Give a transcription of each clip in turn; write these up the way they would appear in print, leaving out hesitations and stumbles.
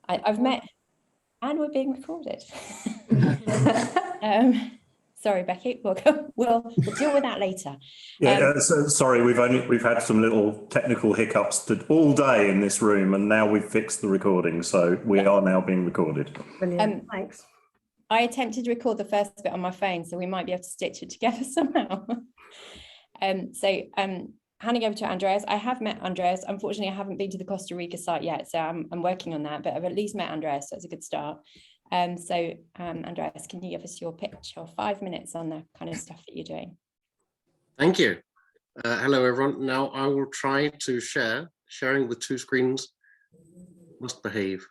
I've met, and we're being recorded. Sorry, Becky, we'll deal with that later. Yeah, sorry, we've had some little technical hiccups all day in this room, and now we've fixed the recording, so we are now being recorded. Brilliant, thanks. I attempted to record the first bit on my phone, so we might be able to stitch it together somehow. Handing over to Andreas. I have met Andreas. Unfortunately, I haven't been to the Costa Rica site yet, so I'm working on that, but I've at least met Andreas, so it's a good start. Andreas, can you give us your pitch or 5 minutes on the kind of stuff that you're doing? Thank you. Hello, everyone. Now I will try to sharing with 2 screens. Must behave.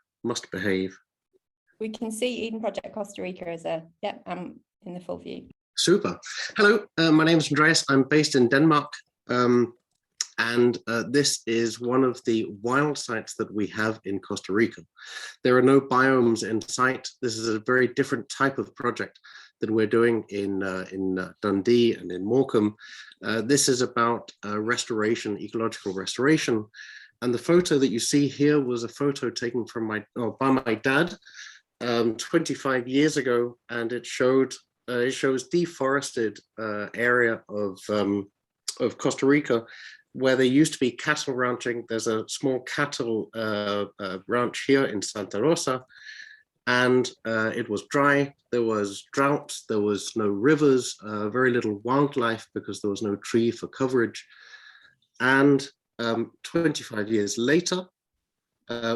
We can see Eden Project Costa Rica as in the full view. Super. Hello, my name is Andreas. I'm based in Denmark. And this is one of the wild sites that we have in Costa Rica. There are no biomes in sight. This is a very different type of project that we're doing in Dundee and in Morecambe. This is about restoration, ecological restoration. And the photo that you see here was a photo taken from by my dad 25 years ago, and it shows deforested area of Costa Rica, where there used to be cattle ranching. There's a small cattle ranch here in Santa Rosa, and it was dry. There was drought. There was no rivers, very little wildlife because there was no tree for coverage. And 25 years later,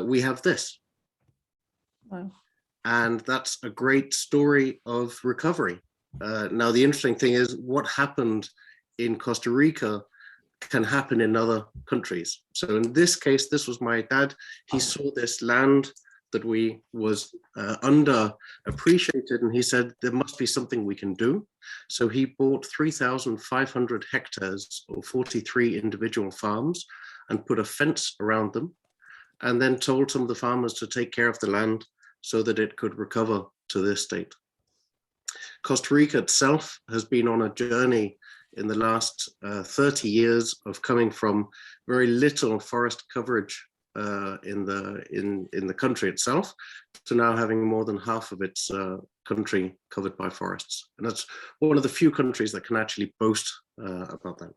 we have this. Wow. And that's a great story of recovery. Now, the interesting thing is what happened in Costa Rica can happen in other countries. So in this case, this was my dad. He saw this land that was underappreciated, and he said, there must be something we can do. So he bought 3,500 hectares or 43 individual farms and put a fence around them, and then told some of the farmers to take care of the land so that it could recover to this state. Costa Rica itself has been on a journey in the last 30 years of coming from very little forest coverage in the country itself to now having more than half of its country covered by forests. And that's one of the few countries that can actually boast about that.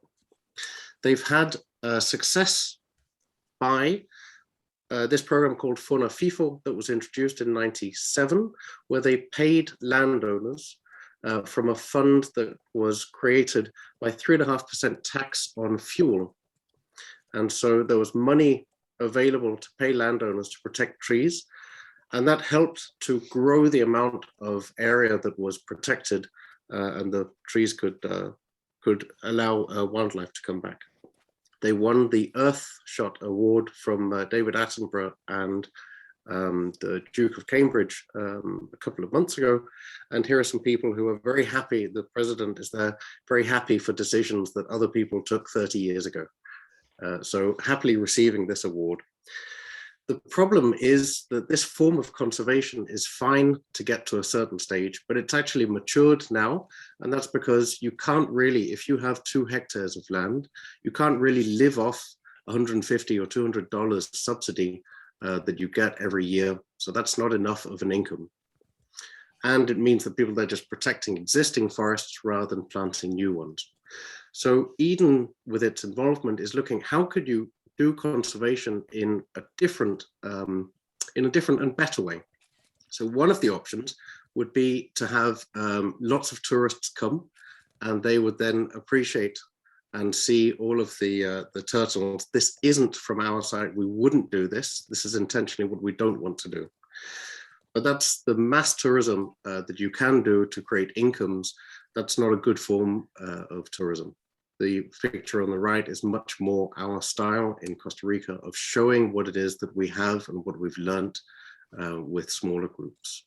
They've had success by this program called Fauna FIFO that was introduced in '97, where they paid landowners from a fund that was created by 3.5% tax on fuel. And so there was money available to pay landowners to protect trees. And that helped to grow the amount of area that was protected, and the trees could allow wildlife to come back. They won the Earthshot Award from David Attenborough and the Duke of Cambridge a couple of months ago. And here are some people who are very happy. The president is there, very happy for decisions that other people took 30 years ago. So happily receiving this award. The problem is that this form of conservation is fine to get to a certain stage, but it's actually matured now. And that's because you can't really, if you have 2 hectares of land, you can't really live off $150 or $200 subsidy that you get every year. So that's not enough of an income. And it means that people are just protecting existing forests rather than planting new ones. So Eden, with its involvement, is looking, how could you do conservation in a different and better way? So one of the options would be to have lots of tourists come, and they would then appreciate and see all of the turtles. This isn't from our side. We wouldn't do this. This is intentionally what we don't want to do. But that's the mass tourism that you can do to create incomes. That's not a good form of tourism. The picture on the right is much more our style in Costa Rica of showing what it is that we have and what we've learned with smaller groups.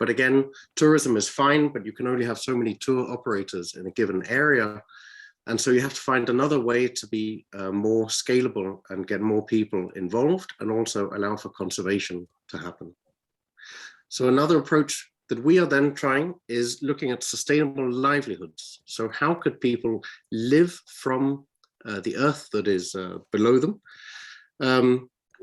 But again, tourism is fine, but you can only have so many tour operators in a given area. And so you have to find another way to be more scalable and get more people involved, and also allow for conservation to happen. So another approach that we are then trying is looking at sustainable livelihoods. So how could people live from the earth that is below them?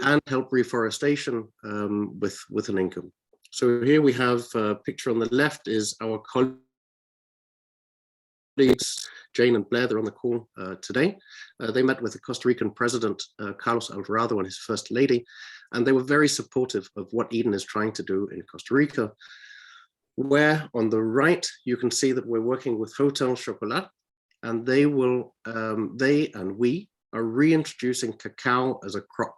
and help reforestation with an income. So here we have a picture on the left is our colleagues, Jane and Blair, they're on the call today. They met with the Costa Rican president, Carlos Alvarado, and his first lady, and they were very supportive of what Eden is trying to do in Costa Rica, where on the right, you can see that we're working with Hotel Chocolat, and they and we are reintroducing cacao as a crop.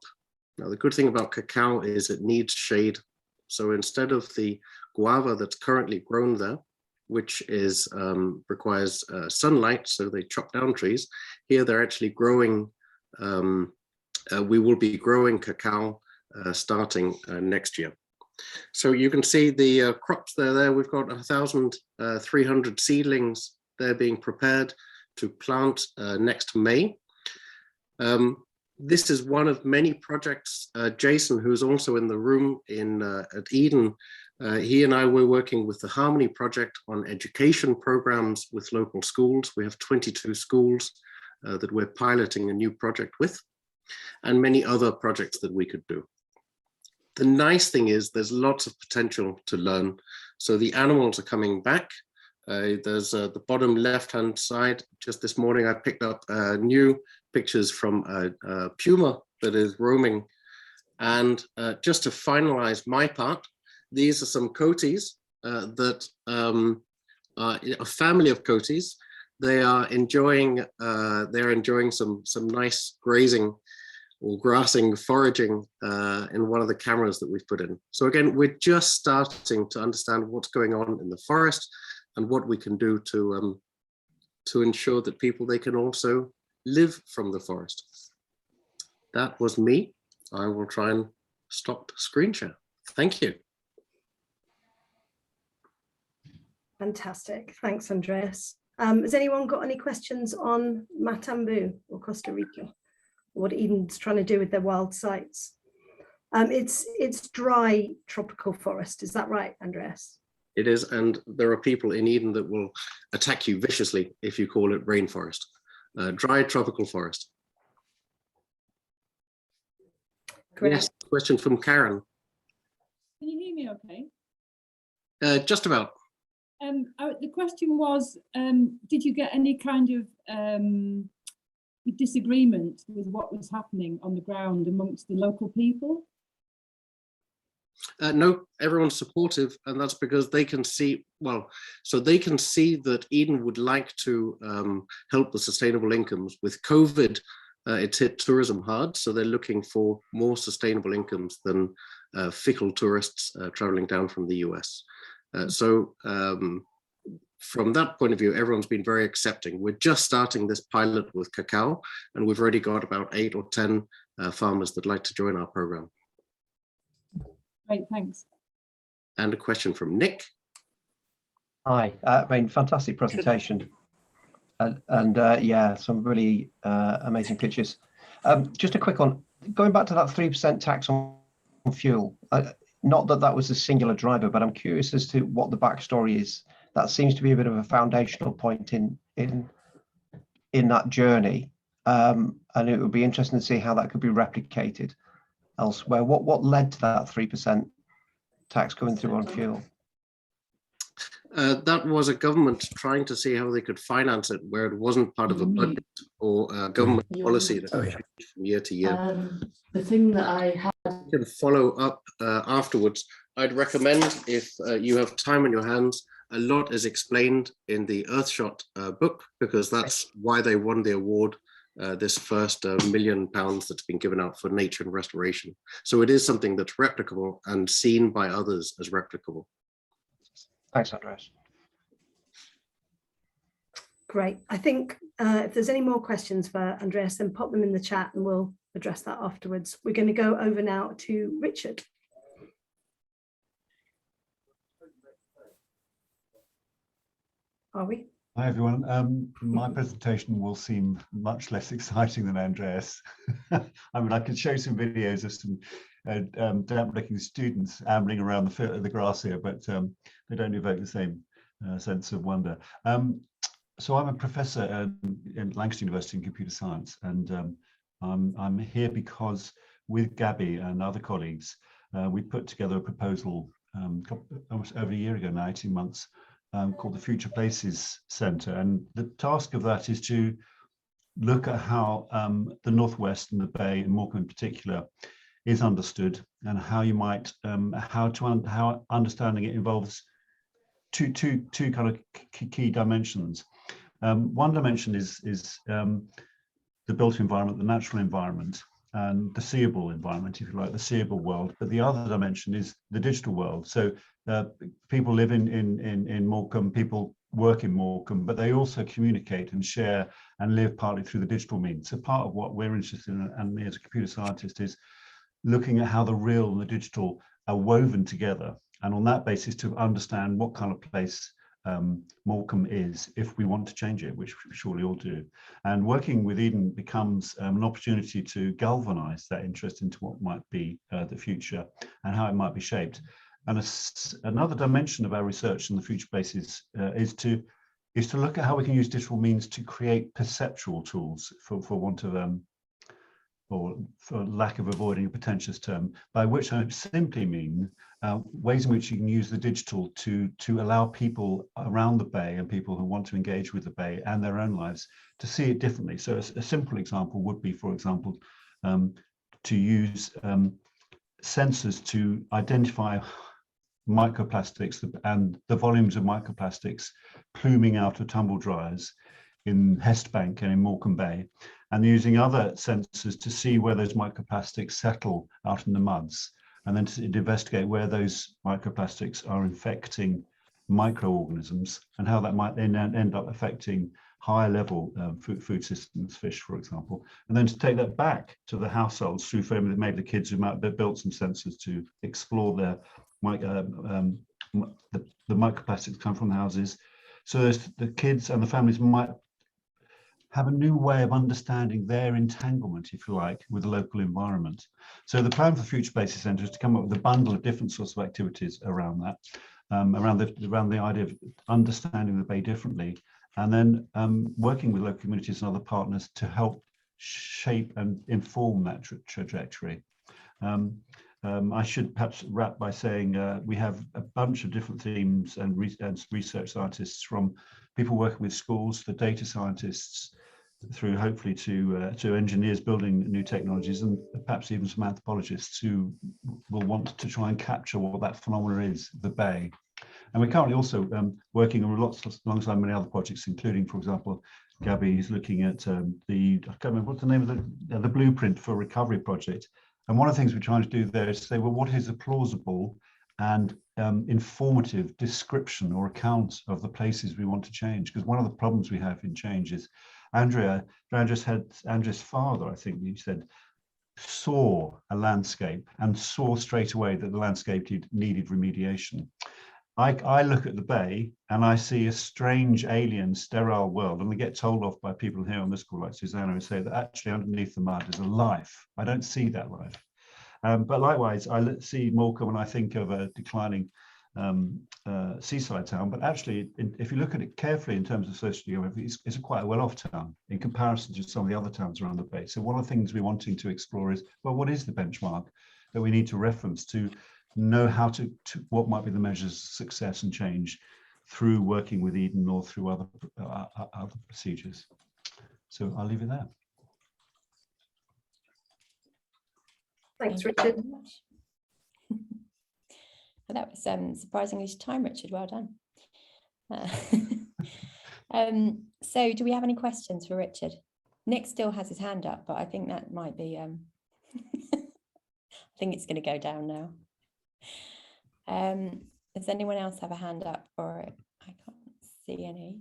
Now, the good thing about cacao is it needs shade. So instead of the guava that's currently grown there, which is requires sunlight, so they chop down trees, here they're actually growing, we will be growing cacao starting next year. So you can see the crops there. We've got 1,300 seedlings. They're being prepared to plant next May. This is one of many projects. Jason, who's also in the room at Eden, he and I were working with the Harmony Project on education programs with local schools. We have 22 schools that we're piloting a new project with, and many other projects that we could do. The nice thing is there's lots of potential to learn. So the animals are coming back. There's the bottom left-hand side. Just this morning, I picked up new pictures from a puma that is roaming. And just to finalize my part, these are some coatis that are a family of coatis. They are enjoying some nice grazing or grassing, foraging in one of the cameras that we've put in. So again, we're just starting to understand what's going on in the forest and what we can do to ensure that they can also live from the forest. That was me. I will try and stop screen share. Thank you. Fantastic. Thanks, Andreas. Has anyone got any questions on Matambú or Costa Rica? What Eden's trying to do with their wild sites? It's dry tropical forest. Is that right, Andreas? It is, and there are people in Eden that will attack you viciously if you call it rainforest. Dry tropical forest. Great. Yes, question from Karen. Can you hear me okay? Just about. The question was, did you get any kind of disagreement with what was happening on the ground amongst the local people? No, everyone's supportive, and that's because they can see, so they can see that Eden would like to help the sustainable incomes. With COVID, it's hit tourism hard, so they're looking for more sustainable incomes than fickle tourists traveling down from the US. From that point of view, everyone's been very accepting. We're just starting this pilot with cacao, and we've already got about 8 or 10 farmers that'd like to join our program. Great, thanks. And a question from Nick. Hi, fantastic presentation. And yeah, some really amazing pictures. Just a quick one, going back to that 3% tax on fuel, not that that was a singular driver, but I'm curious as to what the backstory is. That seems to be a bit of a foundational point in that journey, and it would be interesting to see how that could be replicated elsewhere. What led to that 3% tax coming through on fuel? That was a government trying to see how they could finance it where it wasn't part of a budget or government policy that changed from year to year. The thing that I had... You can follow up afterwards. I'd recommend, if you have time on your hands, a lot is explained in the Earthshot book, because that's why they won the award, this first £1 million that's been given out for nature and restoration. So it is something that's replicable and seen by others as replicable. Thanks, Andreas. Great. I think if there's any more questions for Andreas, then pop them in the chat and we'll address that afterwards. We're going to go over now to Richard. Are we? Hi, everyone. My presentation will seem much less exciting than Andreas. I mean, I could show some videos of some damp-looking students ambling around the grass here, but they don't evoke the same sense of wonder. So I'm a professor in Lancaster University in computer science, and I'm here because with Gabby and other colleagues, we put together a proposal almost over a year ago now, 18 months, called the Future Places Centre. And the task of that is to look at how the Northwest and the Bay, and Morecambe in particular, is understood, and how you might, how understanding it involves two kind of key dimensions. One dimension is the built environment, the natural environment, and the seeable environment, if you like, the seeable world. But the other dimension is the digital world. So people live in Morecambe, people work in Morecambe, but they also communicate and share and live partly through the digital means. So part of what we're interested in, and me as a computer scientist, is looking at how the real and the digital are woven together, and on that basis to understand what kind of place Morecambe is, if we want to change it, which we surely all do. And working with Eden becomes an opportunity to galvanize that interest into what might be the future and how it might be shaped. And another dimension of our research in the future places is to look at how we can use digital means to create perceptual tools, for want of or for lack of avoiding a pretentious term, by which I simply mean ways in which you can use the digital to allow people around the Bay and people who want to engage with the Bay and their own lives to see it differently. So a simple example would be, for example, to use sensors to identify microplastics and the volumes of microplastics pluming out of tumble dryers in Hestbank and in Morecambe Bay, and using other sensors to see where those microplastics settle out in the muds, and then to investigate where those microplastics are infecting microorganisms and how that might then end up affecting higher level food systems, fish, for example, and then to take that back to the households through maybe the kids who might have built some sensors to explore the microplastics come from the houses. So the kids and the families might have a new way of understanding their entanglement, if you like, with the local environment. So the plan for the Future Places Centre is to come up with a bundle of different sorts of activities around that, around the idea of understanding the Bay differently, and then working with local communities and other partners to help shape and inform that trajectory. I should perhaps wrap by saying we have a bunch of different themes and research scientists, from people working with schools, the data scientists, through hopefully to engineers building new technologies, and perhaps even some anthropologists who will want to try and capture what that phenomenon is, the Bay. And we're currently also working on alongside many other projects, including, for example, Gabby is looking at I can't remember what's the name of the blueprint for recovery project. And one of the things we're trying to do there is to say, well, what is a plausible and informative description or account of the places we want to change? Because one of the problems we have in change is Andreas' father, I think you said, saw a landscape and saw straight away that the landscape needed remediation. I look at the Bay and I see a strange, alien, sterile world, and we get told off by people here on this call, like Susanna, who say that actually underneath the mud is a life. I don't see that life. But likewise, I see Morecambe and I think of a declining seaside town, but actually, if you look at it carefully in terms of social geography, it's quite a well-off town in comparison to some of the other towns around the Bay. So one of the things we're wanting to explore is, well, what is the benchmark that we need to reference to know how to what might be the measures of success and change through working with Eden or through other procedures. So I'll leave it there. Thanks, Richard. Well, that was surprisingly time, Richard. Well done. So do we have any questions for Richard? Nick still has his hand up, but I think that might be, I think it's going to go down now. Does anyone else have a hand up for it? I can't see any.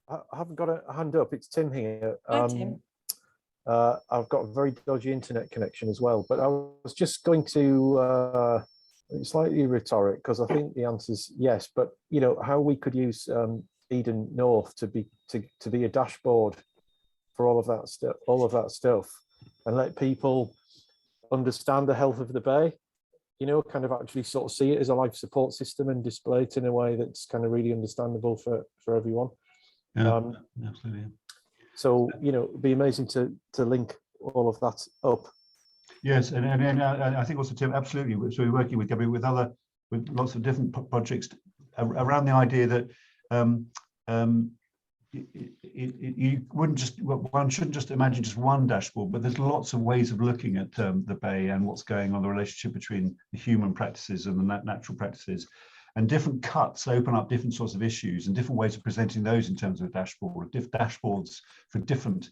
I haven't got a hand up. It's Tim here. Hi, Tim. I've got a very dodgy internet connection as well, but I was just going to, it's slightly rhetoric, because I think the answer is yes, but you know, how we could use Eden North to be a dashboard for all of that stuff, and let people understand the health of the Bay, you know, kind of actually sort of see it as a life support system and display it in a way that's kind of really understandable for everyone. Yeah, absolutely. So, you know, it'd be amazing to link all of that up. Yes, and I think also, Tim, absolutely. So we're working with with lots of different projects around the idea that you wouldn't just, one shouldn't just imagine just one dashboard, but there's lots of ways of looking at the bay and what's going on, the relationship between the human practices and the natural practices. And different cuts open up different sorts of issues and different ways of presenting those in terms of a dashboard, dashboards for different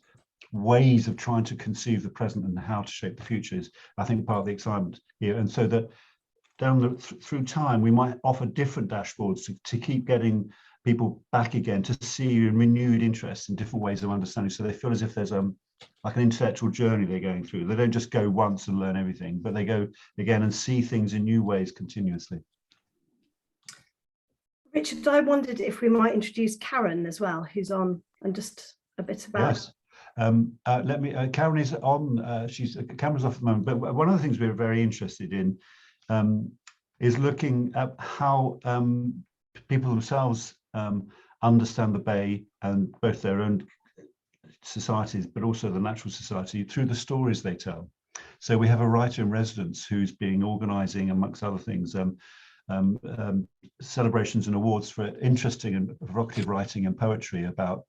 ways of trying to conceive the present and how to shape the future is, I think, part of the excitement here. And so that through time, we might offer different dashboards to keep getting people back again, to see a renewed interest in different ways of understanding. So they feel as if there's like an intellectual journey they're going through. They don't just go once and learn everything, but they go again and see things in new ways continuously. Richard, I wondered if we might introduce Karen as well, who's on, and just a bit about. Yes. Karen is on, camera's off at the moment, but one of the things we're very interested in is looking at how people themselves understand the bay and both their own societies, but also the natural society through the stories they tell. So we have a writer in residence who's been organising, amongst other things, celebrations and awards for interesting and provocative writing and poetry about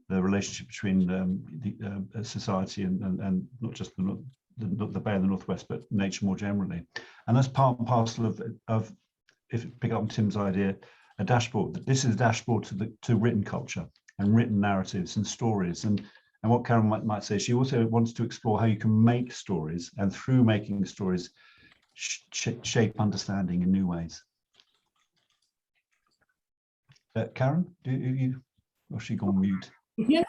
the relationship between the society and not just the Bay in the Northwest, but nature more generally. And that's part and parcel of if you pick up on Tim's idea, a dashboard. This is a dashboard to written culture and written narratives and stories. And what Karen might say, she also wants to explore how you can make stories, and through making stories, shape understanding in new ways. Karen, or she gone mute? Yes.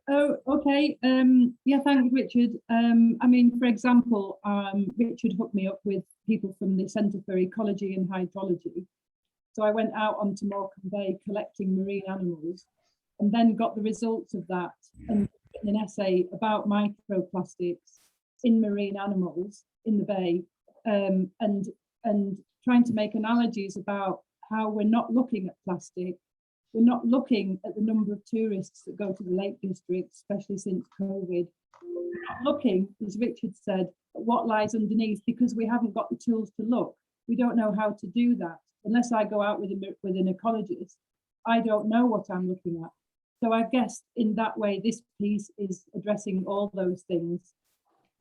Oh, okay. Yeah, thanks, Richard. I mean, for example, Richard hooked me up with people from the Centre for Ecology and Hydrology. So I went out onto Morecambe Bay collecting marine animals, and then got the results of that and written an essay about microplastics in marine animals in the bay, and trying to make analogies about how we're not looking at plastic. We're not looking at the number of tourists that go to the Lake District, especially since COVID. We're not looking, as Richard said, at what lies underneath, because we haven't got the tools to look. We don't know how to do that. Unless I go out with an ecologist, I don't know what I'm looking at. So I guess in that way, this piece is addressing all those things.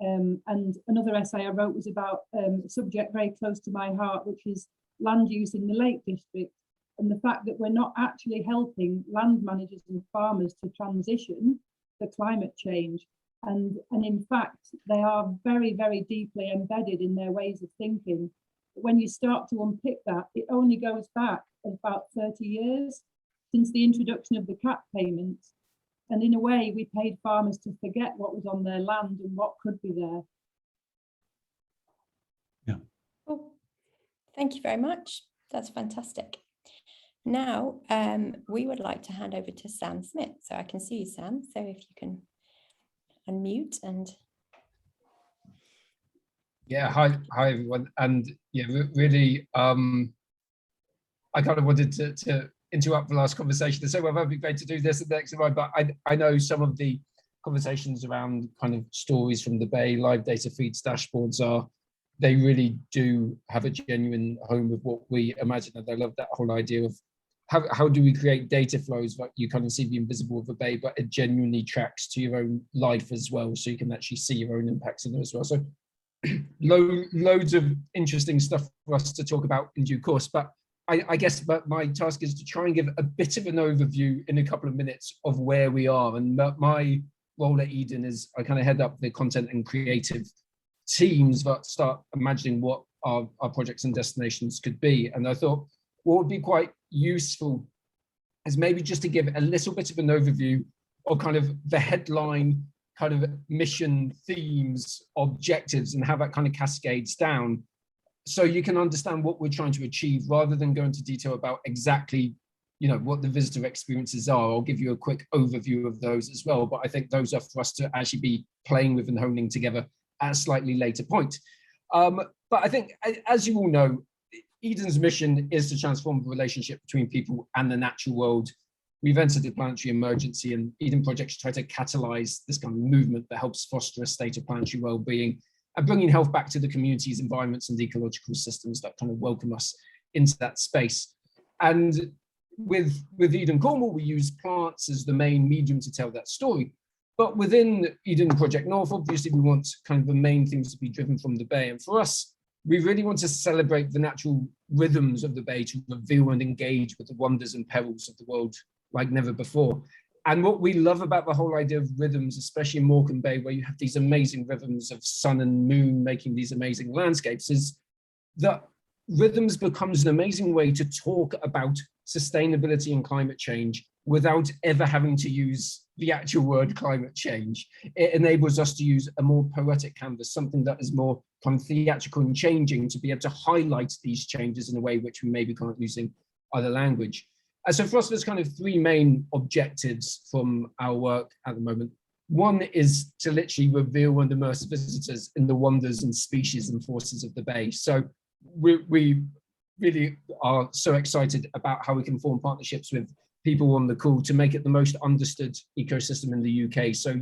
And another essay I wrote was about a subject very close to my heart, which is land use in the Lake District, and the fact that we're not actually helping land managers and farmers to transition to climate change. And in fact, they are very, very deeply embedded in their ways of thinking. But when you start to unpick that, it only goes back about 30 years since the introduction of the cap payments. And in a way, we paid farmers to forget what was on their land and what could be there. Yeah. Cool. Thank you very much. That's fantastic. Now, we would like to hand over to Sam Smith. So I can see you, Sam. So if you can unmute and. Yeah, hi everyone. And yeah, really, I kind of wanted to interrupt the last conversation and say, well, that'd be great to do this and next one, but I know some of the conversations around kind of stories from the Bay, live data feeds, dashboards they really do have a genuine home with what we imagine. And I love that whole idea of how do we create data flows that you kind of see the invisible of the Bay, but it genuinely tracks to your own life as well, so you can actually see your own impacts in it as well. So loads of interesting stuff for us to talk about in due course, but I guess my task is to try and give a bit of an overview in a couple of minutes of where we are. And my role at Eden is I kind of head up the content and creative teams that start imagining what our projects and destinations could be. And I thought what would be quite useful is maybe just to give a little bit of an overview of kind of the headline kind of mission, themes, objectives, and how that kind of cascades down, so you can understand what we're trying to achieve rather than go into detail about exactly, what the visitor experiences are. I'll give you a quick overview of those as well, but I think those are for us to actually be playing with and honing together at a slightly later point. But I think, as you all know, Eden's mission is to transform the relationship between people and the natural world. We've entered a planetary emergency, and Eden projects try to catalyze this kind of movement that helps foster a state of planetary well-being and bringing health back to the communities, environments, and ecological systems that kind of welcome us into that space. And with Eden Cornwall, we use plants as the main medium to tell that story. But within Eden Project North, obviously, we want kind of the main things to be driven from the Bay. And for us, we really want to celebrate the natural rhythms of the Bay to reveal and engage with the wonders and perils of the world like never before. And what we love about the whole idea of rhythms, especially in Morecambe Bay, where you have these amazing rhythms of sun and moon making these amazing landscapes, is that rhythms becomes an amazing way to talk about sustainability and climate change without ever having to use the actual word climate change. It enables us to use a more poetic canvas, something that is more kind of theatrical and changing, to be able to highlight these changes in a way which we maybe can't using other language. And so for us, there's kind of three main objectives from our work at the moment. One is to literally reveal and immerse visitors in the wonders and species and forces of the Bay. So we really are so excited about how we can form partnerships with people on the call to make it the most understood ecosystem in the UK. So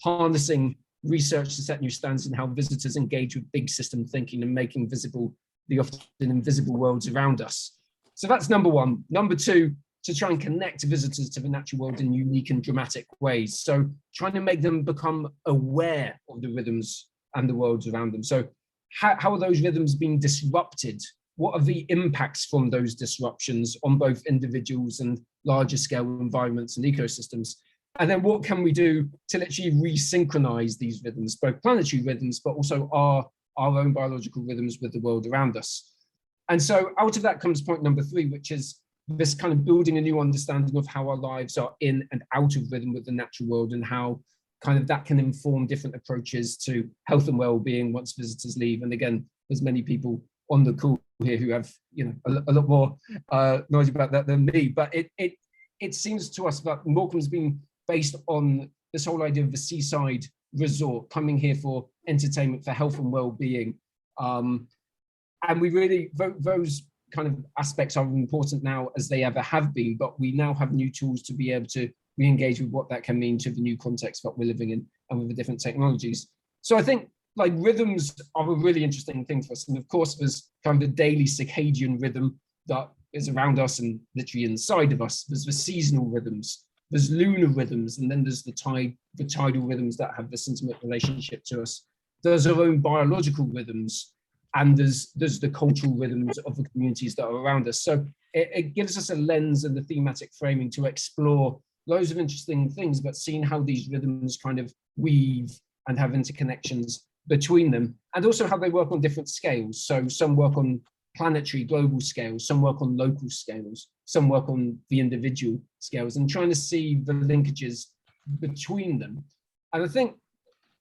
harnessing research to set new standards in how visitors engage with big system thinking and making visible the often invisible worlds around us. So that's number one. Number two, to try and connect visitors to the natural world in unique and dramatic ways. So trying to make them become aware of the rhythms and the worlds around them. So how are those rhythms being disrupted? What are the impacts from those disruptions on both individuals and larger scale environments and ecosystems? And then what can we do to literally resynchronize these rhythms, both planetary rhythms, but also our own biological rhythms with the world around us? And so out of that comes point number three, which is this kind of building a new understanding of how our lives are in and out of rhythm with the natural world, and how kind of that can inform different approaches to health and well-being once visitors leave. And again, there's many people on the call here who have, you know, a lot more knowledge about that than me. But it seems to us that Morecambe's been based on this whole idea of the seaside resort, coming here for entertainment, for health and well-being. And we really, those kind of aspects are important now as they ever have been, but we now have new tools to be able to re-engage with what that can mean to the new context that we're living in and with the different technologies. So I think like rhythms are a really interesting thing for us. And of course, there's kind of the daily circadian rhythm that is around us and literally inside of us. There's the seasonal rhythms, there's lunar rhythms, and then there's the tidal rhythms that have this intimate relationship to us. There's our own biological rhythms, and there's the cultural rhythms of the communities that are around us. So it gives us a lens and the thematic framing to explore loads of interesting things, but seeing how these rhythms kind of weave and have interconnections between them, and also how they work on different scales. So some work on planetary global scales, some work on local scales, some work on the individual scales, and trying to see the linkages between them. And I think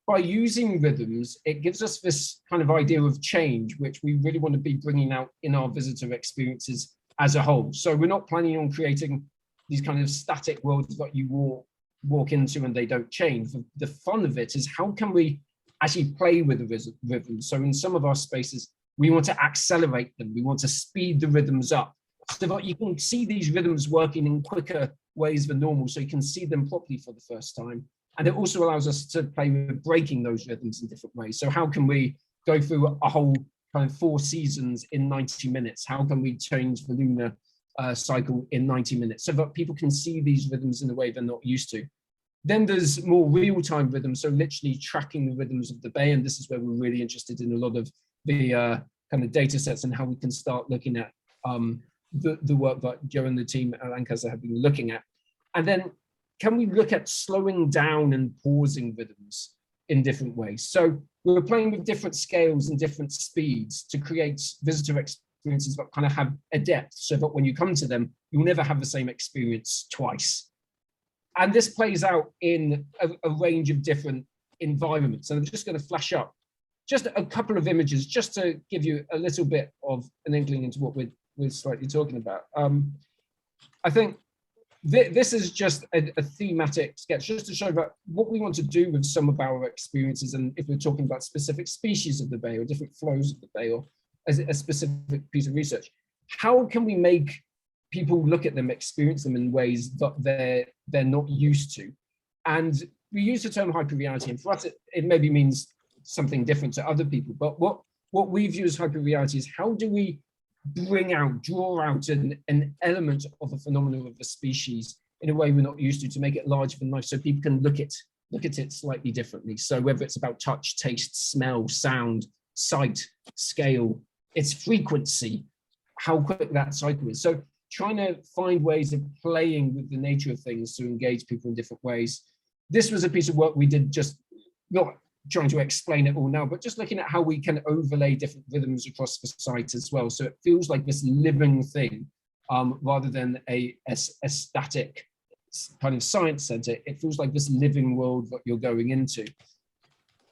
by using rhythms, it gives us this kind of idea of change, which we really want to be bringing out in our visitor experiences as a whole. So we're not planning on creating these kind of static worlds that you walk into and they don't change. The fun of it is how can we actually play with the rhythms? So in some of our spaces, we want to accelerate them. We want to speed the rhythms up so that you can see these rhythms working in quicker ways than normal, so you can see them properly for the first time. And it also allows us to play with breaking those rhythms in different ways. So how can we go through a whole kind of 4 seasons in 90 minutes? How can we change the lunar cycle in 90 minutes so that people can see these rhythms in a way they're not used to? Then there's more real-time rhythms, so literally tracking the rhythms of the Bay. And this is where we're really interested in a lot of the kind of data sets and how we can start looking at the work that Joe and the team at Lancaster have been looking at. And then can we look at slowing down and pausing rhythms in different ways? So we're playing with different scales and different speeds to create visitor experiences that kind of have a depth, so that when you come to them, you'll never have the same experience twice. And this plays out in a range of different environments. And I'm just going to flash up just a couple of images, just to give you a little bit of an inkling into what we're slightly talking about. I think this is just a thematic sketch, just to show that what we want to do with some of our experiences, and if we're talking about specific species of the Bay or different flows of the Bay, or as a specific piece of research, how can we make people look at them, experience them in ways that they're not used to? And we use the term hyperreality, and for us it maybe means something different to other people. But what we view as hyperreality is how do we draw out an element of a phenomenon of a species in a way we're not used to make it larger than life, so people can look at it slightly differently. So whether it's about touch, taste, smell, sound, sight, scale, its frequency, how quick that cycle is. So trying to find ways of playing with the nature of things to engage people in different ways. This was a piece of work we did, just not trying to explain it all now, but just looking at how we can overlay different rhythms across the site as well. So it feels like this living thing, rather than a static kind of science center. It feels like this living world that you're going into.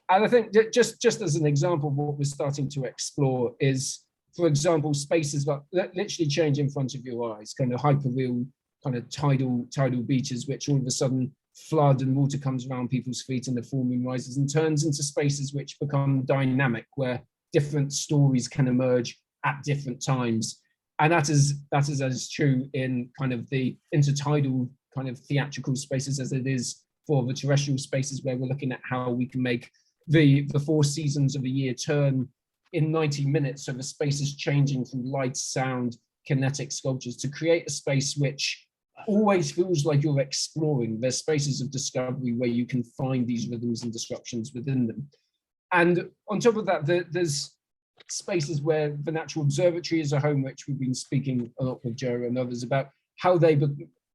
And I think that just as an example, what we're starting to explore is, for example, spaces that literally change in front of your eyes, kind of hyperreal, kind of tidal beaches, which all of a sudden flood and water comes around people's feet and the full moon rises and turns into spaces which become dynamic, where different stories can emerge at different times. And that is as true in kind of the intertidal kind of theatrical spaces as it is for the terrestrial spaces, where we're looking at how we can make the 4 seasons of a year turn in 90 minutes. So the space is changing from light, sound, kinetic sculptures to create a space which always feels like you're exploring. There's spaces of discovery where you can find these rhythms and disruptions within them. And on top of that, there's spaces where the Natural Observatory is a home, which we've been speaking a lot with Joe and others about, how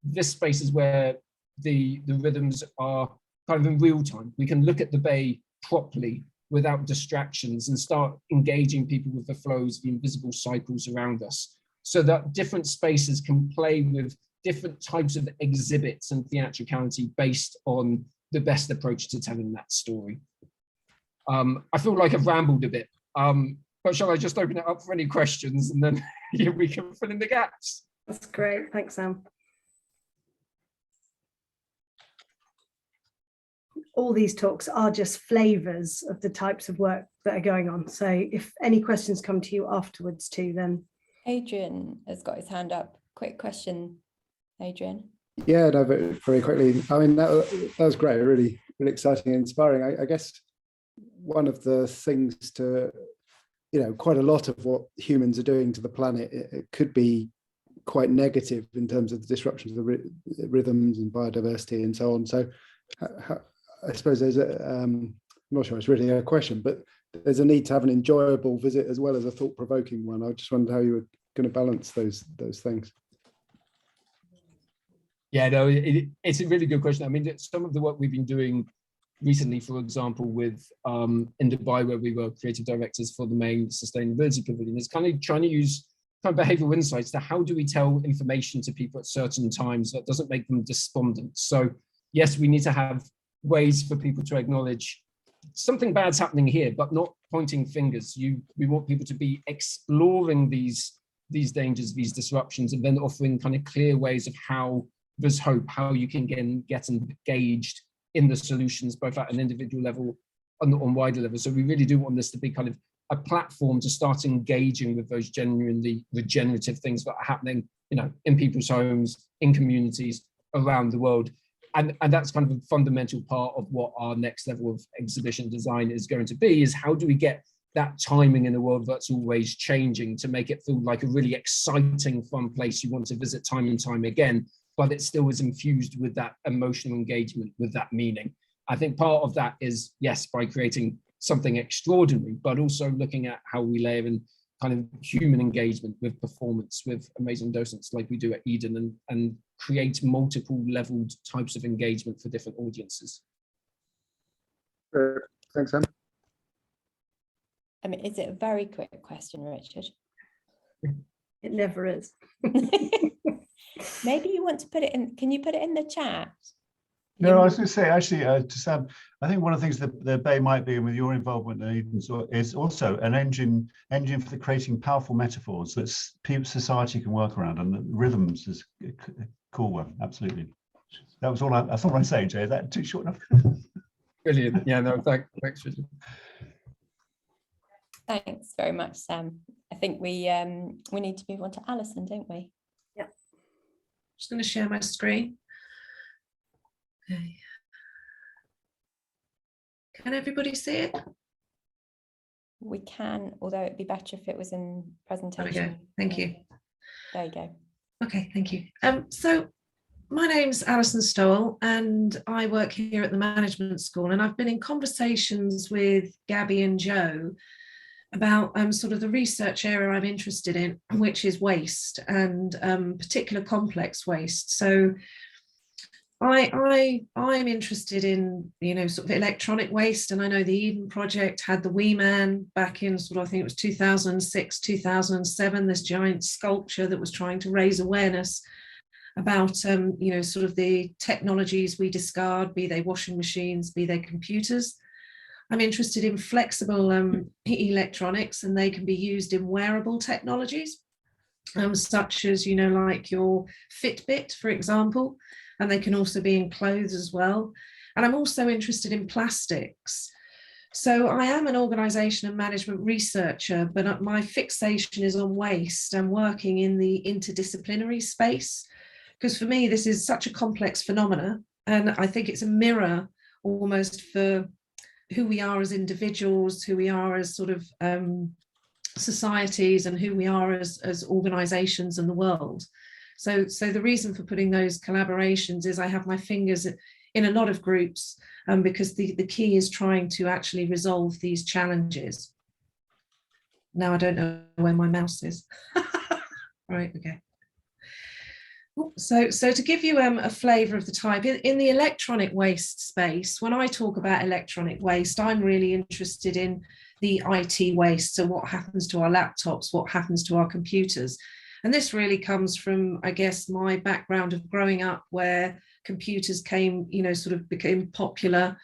this space is where the rhythms are kind of in real time. We can look at the bay properly without distractions and start engaging people with the flows, the invisible cycles around us, so that different spaces can play with different types of exhibits and theatricality based on the best approach to telling that story. I feel like I've rambled a bit, but shall I just open it up for any questions, and then we can fill in the gaps? That's great. Thanks, Sam. All these talks are just flavors of the types of work that are going on. So if any questions come to you afterwards too, then. Adrian has got his hand up. Quick question, Adrian. Yeah, no, but very quickly. I mean, that was great, really, really exciting and inspiring. I guess one of the things to, quite a lot of what humans are doing to the planet, it could be quite negative in terms of the disruption to the rhythms and biodiversity and so on. So I suppose there's I'm not sure it's really a question, but there's a need to have an enjoyable visit as well as a thought-provoking one. I just wondered how you were going to balance those things. Yeah, no, it's a really good question. I mean, some of the work we've been doing recently, for example, with in Dubai, where we were creative directors for the main sustainability pavilion, is kind of trying to use kind of behavioral insights to how do we tell information to people at certain times that doesn't make them despondent. So yes, we need to have ways for people to acknowledge something bad's happening here, but not pointing fingers. We want people to be exploring these dangers, these disruptions, and then offering kind of clear ways of how there's hope, how you can get engaged in the solutions, both at an individual level and on wider levels. So we really do want this to be kind of a platform to start engaging with those genuinely regenerative things that are happening, in people's homes, in communities around the world. And that's kind of a fundamental part of what our next level of exhibition design is going to be, is how do we get that timing in a world that's always changing to make it feel like a really exciting, fun place you want to visit time and time again, but it still is infused with that emotional engagement, with that meaning. I think part of that is, yes, by creating something extraordinary, but also looking at how we layer in kind of human engagement with performance, with amazing docents like we do at Eden, and create multiple leveled types of engagement for different audiences. Thanks, Sam. I mean, is it a very quick question, Richard? It never is. Maybe you want to put it in, can you put it in the chat? No, I was going to say, actually, to Sam, I think one of the things that the Bay might be, and with your involvement in Eden, is also an engine for the creating powerful metaphors that society can work around, and the rhythms is a cool one. Absolutely. That was all I thought I'd say, Jay. Is that too short enough? Brilliant. Yeah, no, thanks, Richard. Thanks very much, Sam. I think we need to move on to Alison, don't we? Yeah. Just going to share my screen. Okay. Can everybody see it? We can, although it'd be better if it was in presentation. There we go. Thank you. There you go. Okay, thank you. So my name's Alison Stowell and I work here at the management school, and I've been in conversations with Gabby and Joe about sort of the research area I'm interested in, which is waste, and particular complex waste. So I'm interested in, sort of electronic waste, and I know the Eden Project had the Wee Man back in sort of, I think it was 2006, 2007, this giant sculpture that was trying to raise awareness about, sort of the technologies we discard, be they washing machines, be they computers. I'm interested in flexible electronics, and they can be used in wearable technologies, such as, like your Fitbit, for example, and they can also be in clothes as well. And I'm also interested in plastics. So I am an organisation and management researcher, but my fixation is on waste. I'm working in the interdisciplinary space, because for me, this is such a complex phenomena, and I think it's a mirror almost for who we are as individuals, who we are as sort of societies, and who we are as organizations in the world. So the reason for putting those collaborations is I have my fingers in a lot of groups, because the key is trying to actually resolve these challenges. Now I don't know where my mouse is. Right, okay. So to give you a flavour of the type, in the electronic waste space, when I talk about electronic waste, I'm really interested in the IT waste. So what happens to our laptops, what happens to our computers? And this really comes from, I guess, my background of growing up where computers came, sort of became popular,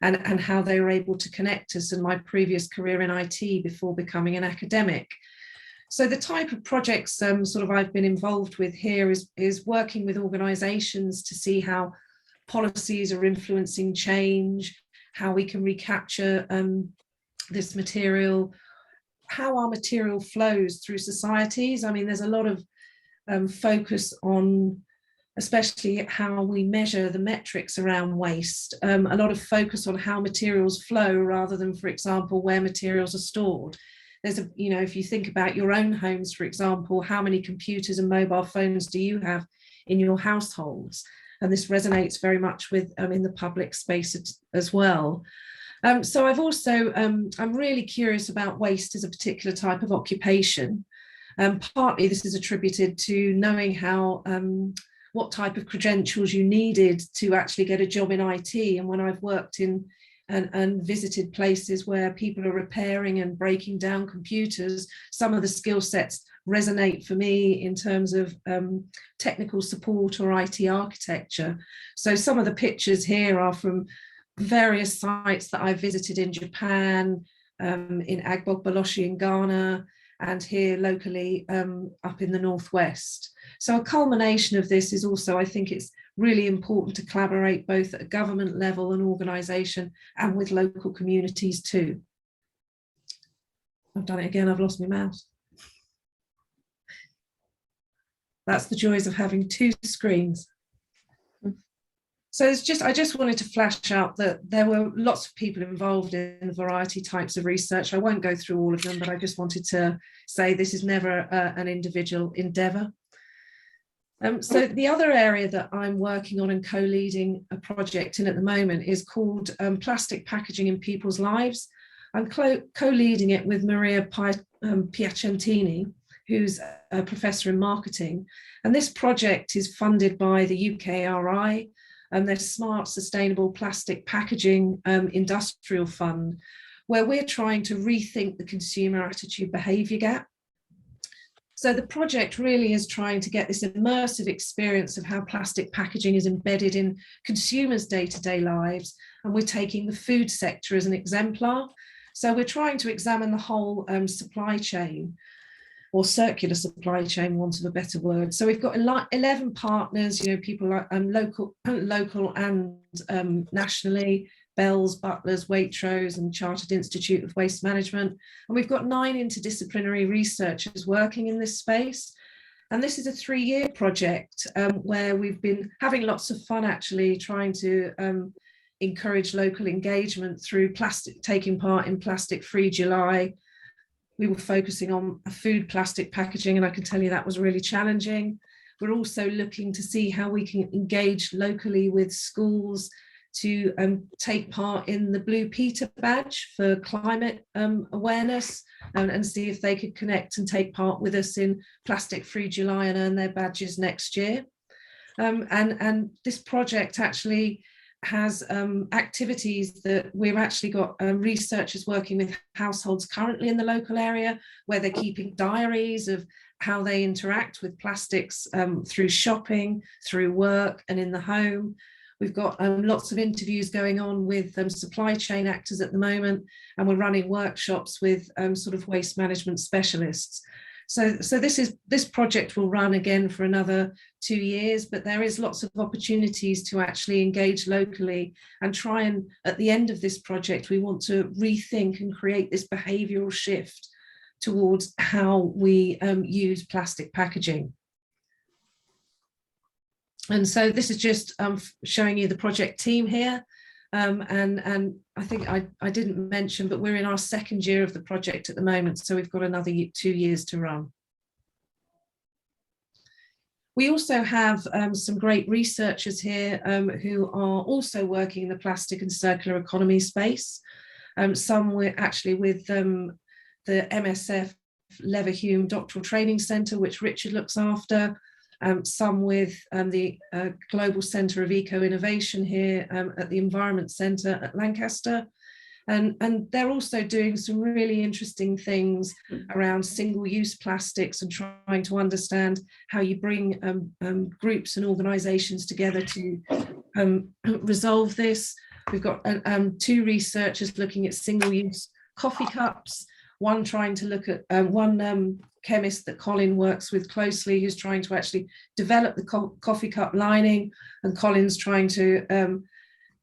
and how they were able to connect us, and my previous career in IT before becoming an academic. So the type of projects sort of I've been involved with here is working with organisations to see how policies are influencing change, how we can recapture this material, how our material flows through societies. I mean, there's a lot of focus on especially how we measure the metrics around waste, a lot of focus on how materials flow rather than, for example, where materials are stored. There's if you think about your own homes, for example, how many computers and mobile phones do you have in your households? And this resonates very much with in the public space as well. So I've also, I'm really curious about waste as a particular type of occupation. Partly this is attributed to knowing how, what type of credentials you needed to actually get a job in IT. And when I've worked in and visited places where people are repairing and breaking down computers, some of the skill sets resonate for me in terms of technical support or IT architecture. So some of the pictures here are from various sites that I visited in Japan, in Agbogbaloshi in Ghana, and here locally up in the Northwest. So a culmination of this is also, I think it's really important to collaborate both at a government level and organisation and with local communities too. I've done it again, I've lost my mouse. That's the joys of having two screens. So it's just, I just wanted to flash out that there were lots of people involved in a variety types of research. I won't go through all of them, but I just wanted to say this is never an individual endeavour. So the other area that I'm working on and co-leading a project in at the moment is called Plastic Packaging in People's Lives. I'm co-leading it with Maria Piacentini, who's a professor in marketing. And this project is funded by the UKRI and their Smart Sustainable Plastic Packaging Industrial Fund, where we're trying to rethink the consumer attitude behaviour gap. So the project really is trying to get this immersive experience of how plastic packaging is embedded in consumers' day-to-day lives. And we're taking the food sector as an exemplar. So we're trying to examine the whole supply chain, or circular supply chain, want of a better word. So we've got 11 partners, people like local and nationally, Bells, Butlers, Waitrose and Chartered Institute of Waste Management. And we've got 9 interdisciplinary researchers working in this space. And this is a 3-year project where we've been having lots of fun actually trying to encourage local engagement through taking part in Plastic Free July. We were focusing on food plastic packaging, and I can tell you that was really challenging. We're also looking to see how we can engage locally with schools to take part in the Blue Peter badge for climate awareness, and see if they could connect and take part with us in Plastic Free July and earn their badges next year. And this project actually has activities that we've actually got researchers working with households currently in the local area, where they're keeping diaries of how they interact with plastics through shopping, through work and in the home. We've got lots of interviews going on with supply chain actors at the moment, and we're running workshops with sort of waste management specialists. So this project will run again for another 2 years, but there is lots of opportunities to actually engage locally and try and, at the end of this project, we want to rethink and create this behavioural shift towards how we use plastic packaging. And so this is just showing you the project team here. And I think I didn't mention, but we're in our second year of the project at the moment, so we've got another 2 years to run. We also have some great researchers here who are also working in the plastic and circular economy space. Some were actually with the MSF Leverhulme Doctoral Training Centre, which Richard looks after. Some with the Global Centre of Eco-Innovation here at the Environment Centre at Lancaster. And they're also doing some really interesting things around single-use plastics and trying to understand how you bring groups and organisations together to resolve this. We've got 2 researchers looking at single-use coffee cups, one trying to look at one chemist that Kolind works with closely, who's trying to actually develop the coffee cup lining, and Kolind's trying to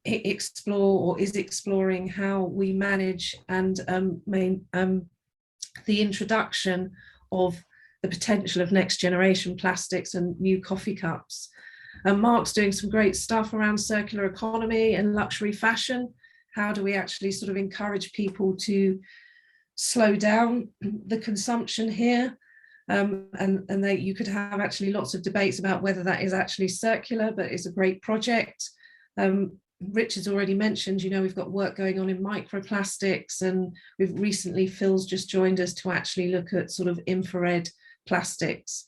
explore, or is exploring, how we manage and the introduction of the potential of next generation plastics and new coffee cups. And Mark's doing some great stuff around circular economy and luxury fashion. How do we actually sort of encourage people to slow down the consumption here? You could have actually lots of debates about whether that is actually circular, but it's a great project. Richard's already mentioned, you know, we've got work going on in microplastics, and we've recently, Phil's just joined us to actually look at sort of infrared plastics,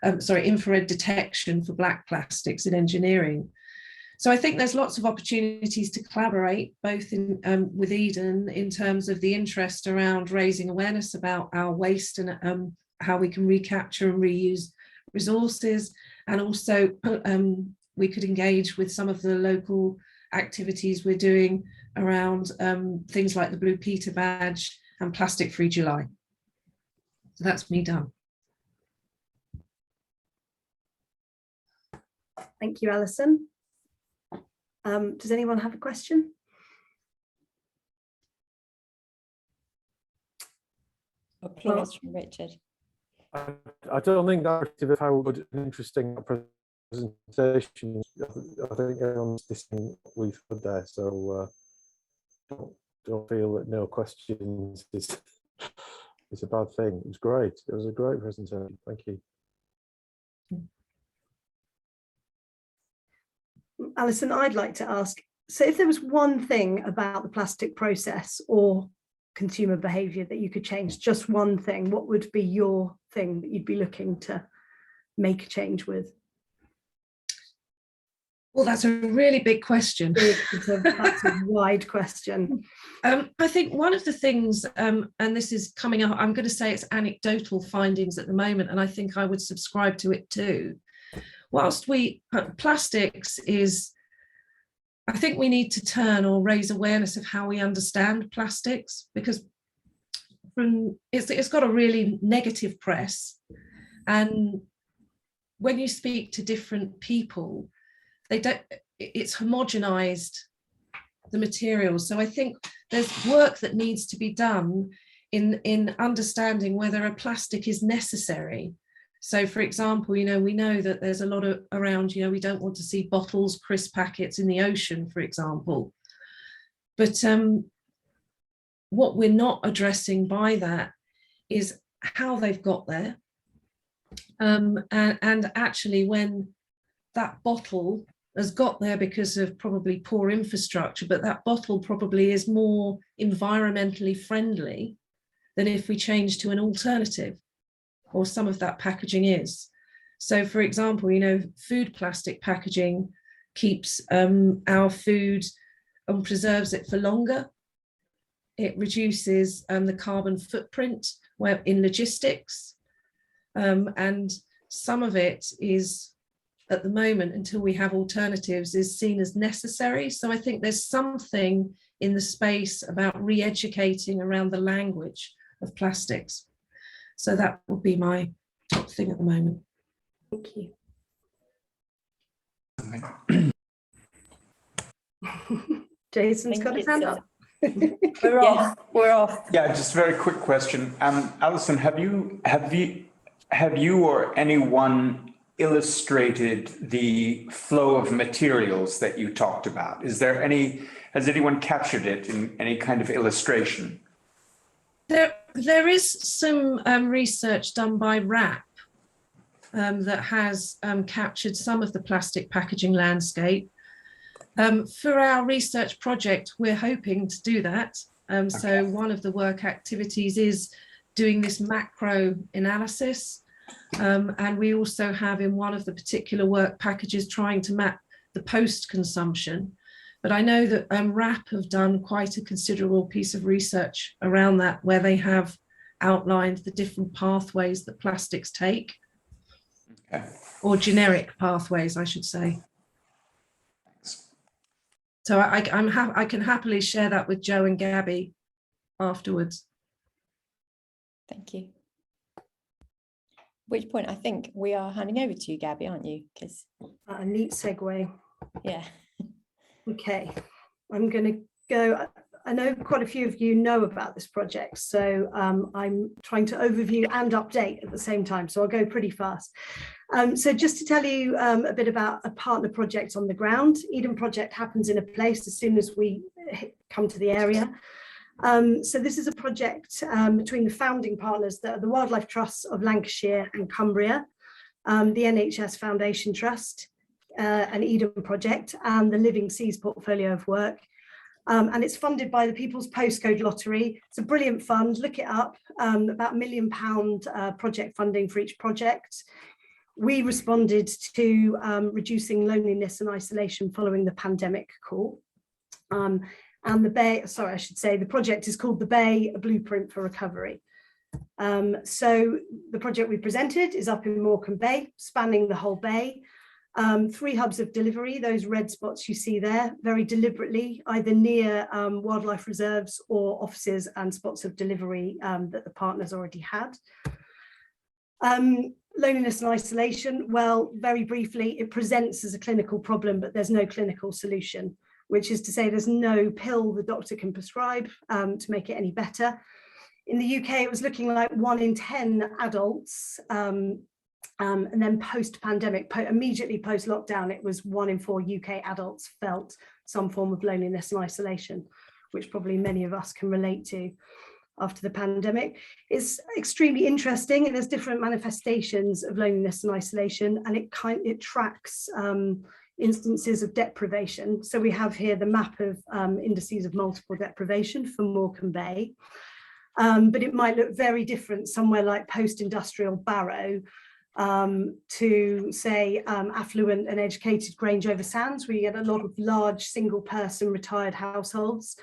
infrared detection for black plastics in engineering. So I think there's lots of opportunities to collaborate, both in, with Eden, in terms of the interest around raising awareness about our waste and how we can recapture and reuse resources, and also we could engage with some of the local activities we're doing around things like the Blue Peter badge and Plastic Free July. So that's me done. Thank you, Alison. Does anyone have a question? Applause from Richard. I don't think that is how good and interesting presentation. I think everyone's listening what we've heard there, so don't feel that no questions is a bad thing. It was great. It was a great presentation. Thank you. Alison, I'd like to ask, so if there was one thing about the plastic process or consumer behaviour that you could change, just one thing, what would be your thing that you'd be looking to make a change with? Well, that's a really big question. That's a wide question. I think one of the things, and this is coming up, I'm going to say it's anecdotal findings at the moment, and I think I would subscribe to it too. Whilst plastics is, I think we need to turn or raise awareness of how we understand plastics, because it's got a really negative press. And when you speak to different people, it's homogenized, the materials. So I think there's work that needs to be done in understanding whether a plastic is necessary. So, for example, you know, we know that there's a lot of around, you know, we don't want to see bottles, crisp packets in the ocean, for example. But what we're not addressing by that is how they've got there. And actually, when that bottle has got there because of probably poor infrastructure, but that bottle probably is more environmentally friendly than if we change to an alternative, or some of that packaging is. So for example, you know, food plastic packaging keeps our food and preserves it for longer. It reduces the carbon footprint in logistics. And some of it is, at the moment, until we have alternatives, is seen as necessary. So I think there's something in the space about re-educating around the language of plastics. So that would be my top thing at the moment. Thank you. Jason's got his hand up. We're off. We're off. Yeah, just a very quick question. Alison, have you or anyone illustrated the flow of materials that you talked about? Has anyone captured it in any kind of illustration? There is some research done by RAP that has captured some of the plastic packaging landscape. For our research project, we're hoping to do that. So one of the work activities is doing this macro analysis. And we also have in one of the particular work packages trying to map the post-consumption. But I know that RAP have done quite a considerable piece of research around that, where they have outlined the different pathways that plastics take, or generic pathways, I should say. So I can happily share that with Joe and Gabby afterwards. Thank you. At which point I think we are handing over to you, Gabby, aren't you? Because a neat segue. Yeah. Okay, I'm going to go. I know quite a few of you know about this project, so I'm trying to overview and update at the same time, so I'll go pretty fast. So just to tell you a bit about a partner project on the ground. Eden Project happens in a place as soon as we come to the area. So this is a project between the founding partners, the Wildlife Trusts of Lancashire and Cumbria, the NHS Foundation Trust, an Eden Project, and the Living Seas portfolio of work. And it's funded by the People's Postcode Lottery. It's a brilliant fund, look it up, about £1 million project funding for each project. We responded to reducing loneliness and isolation following the pandemic call. And the project is called The Bay, a Blueprint for Recovery. So the project we presented is up in Morecambe Bay, spanning the whole bay. 3 hubs of delivery, those red spots you see there, very deliberately, either near wildlife reserves or offices and spots of delivery that the partners already had. Loneliness and isolation, well, very briefly, it presents as a clinical problem, but there's no clinical solution, which is to say there's no pill the doctor can prescribe to make it any better. In the UK, it was looking like 1 in 10 adults, and then post-pandemic, immediately post-lockdown, it was 1 in 4 UK adults felt some form of loneliness and isolation, which probably many of us can relate to after the pandemic. It's extremely interesting, and there's different manifestations of loneliness and isolation, and it tracks instances of deprivation. So we have here the map of indices of multiple deprivation for Morecambe Bay, but it might look very different somewhere like post-industrial Barrow to say affluent and educated Grange over Sands, where you get a lot of large single person retired households,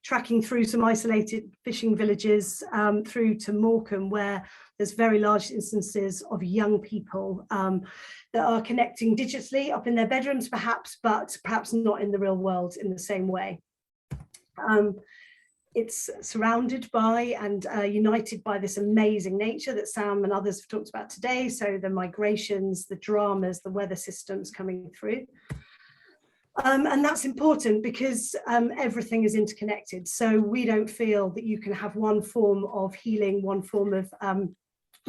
tracking through some isolated fishing villages through to Morecambe, where there's very large instances of young people that are connecting digitally up in their bedrooms perhaps, but perhaps not in the real world in the same way. It's surrounded by and united by this amazing nature that Sam and others have talked about today. So the migrations, the dramas, the weather systems coming through. And that's important because everything is interconnected. So we don't feel that you can have one form of healing, one form of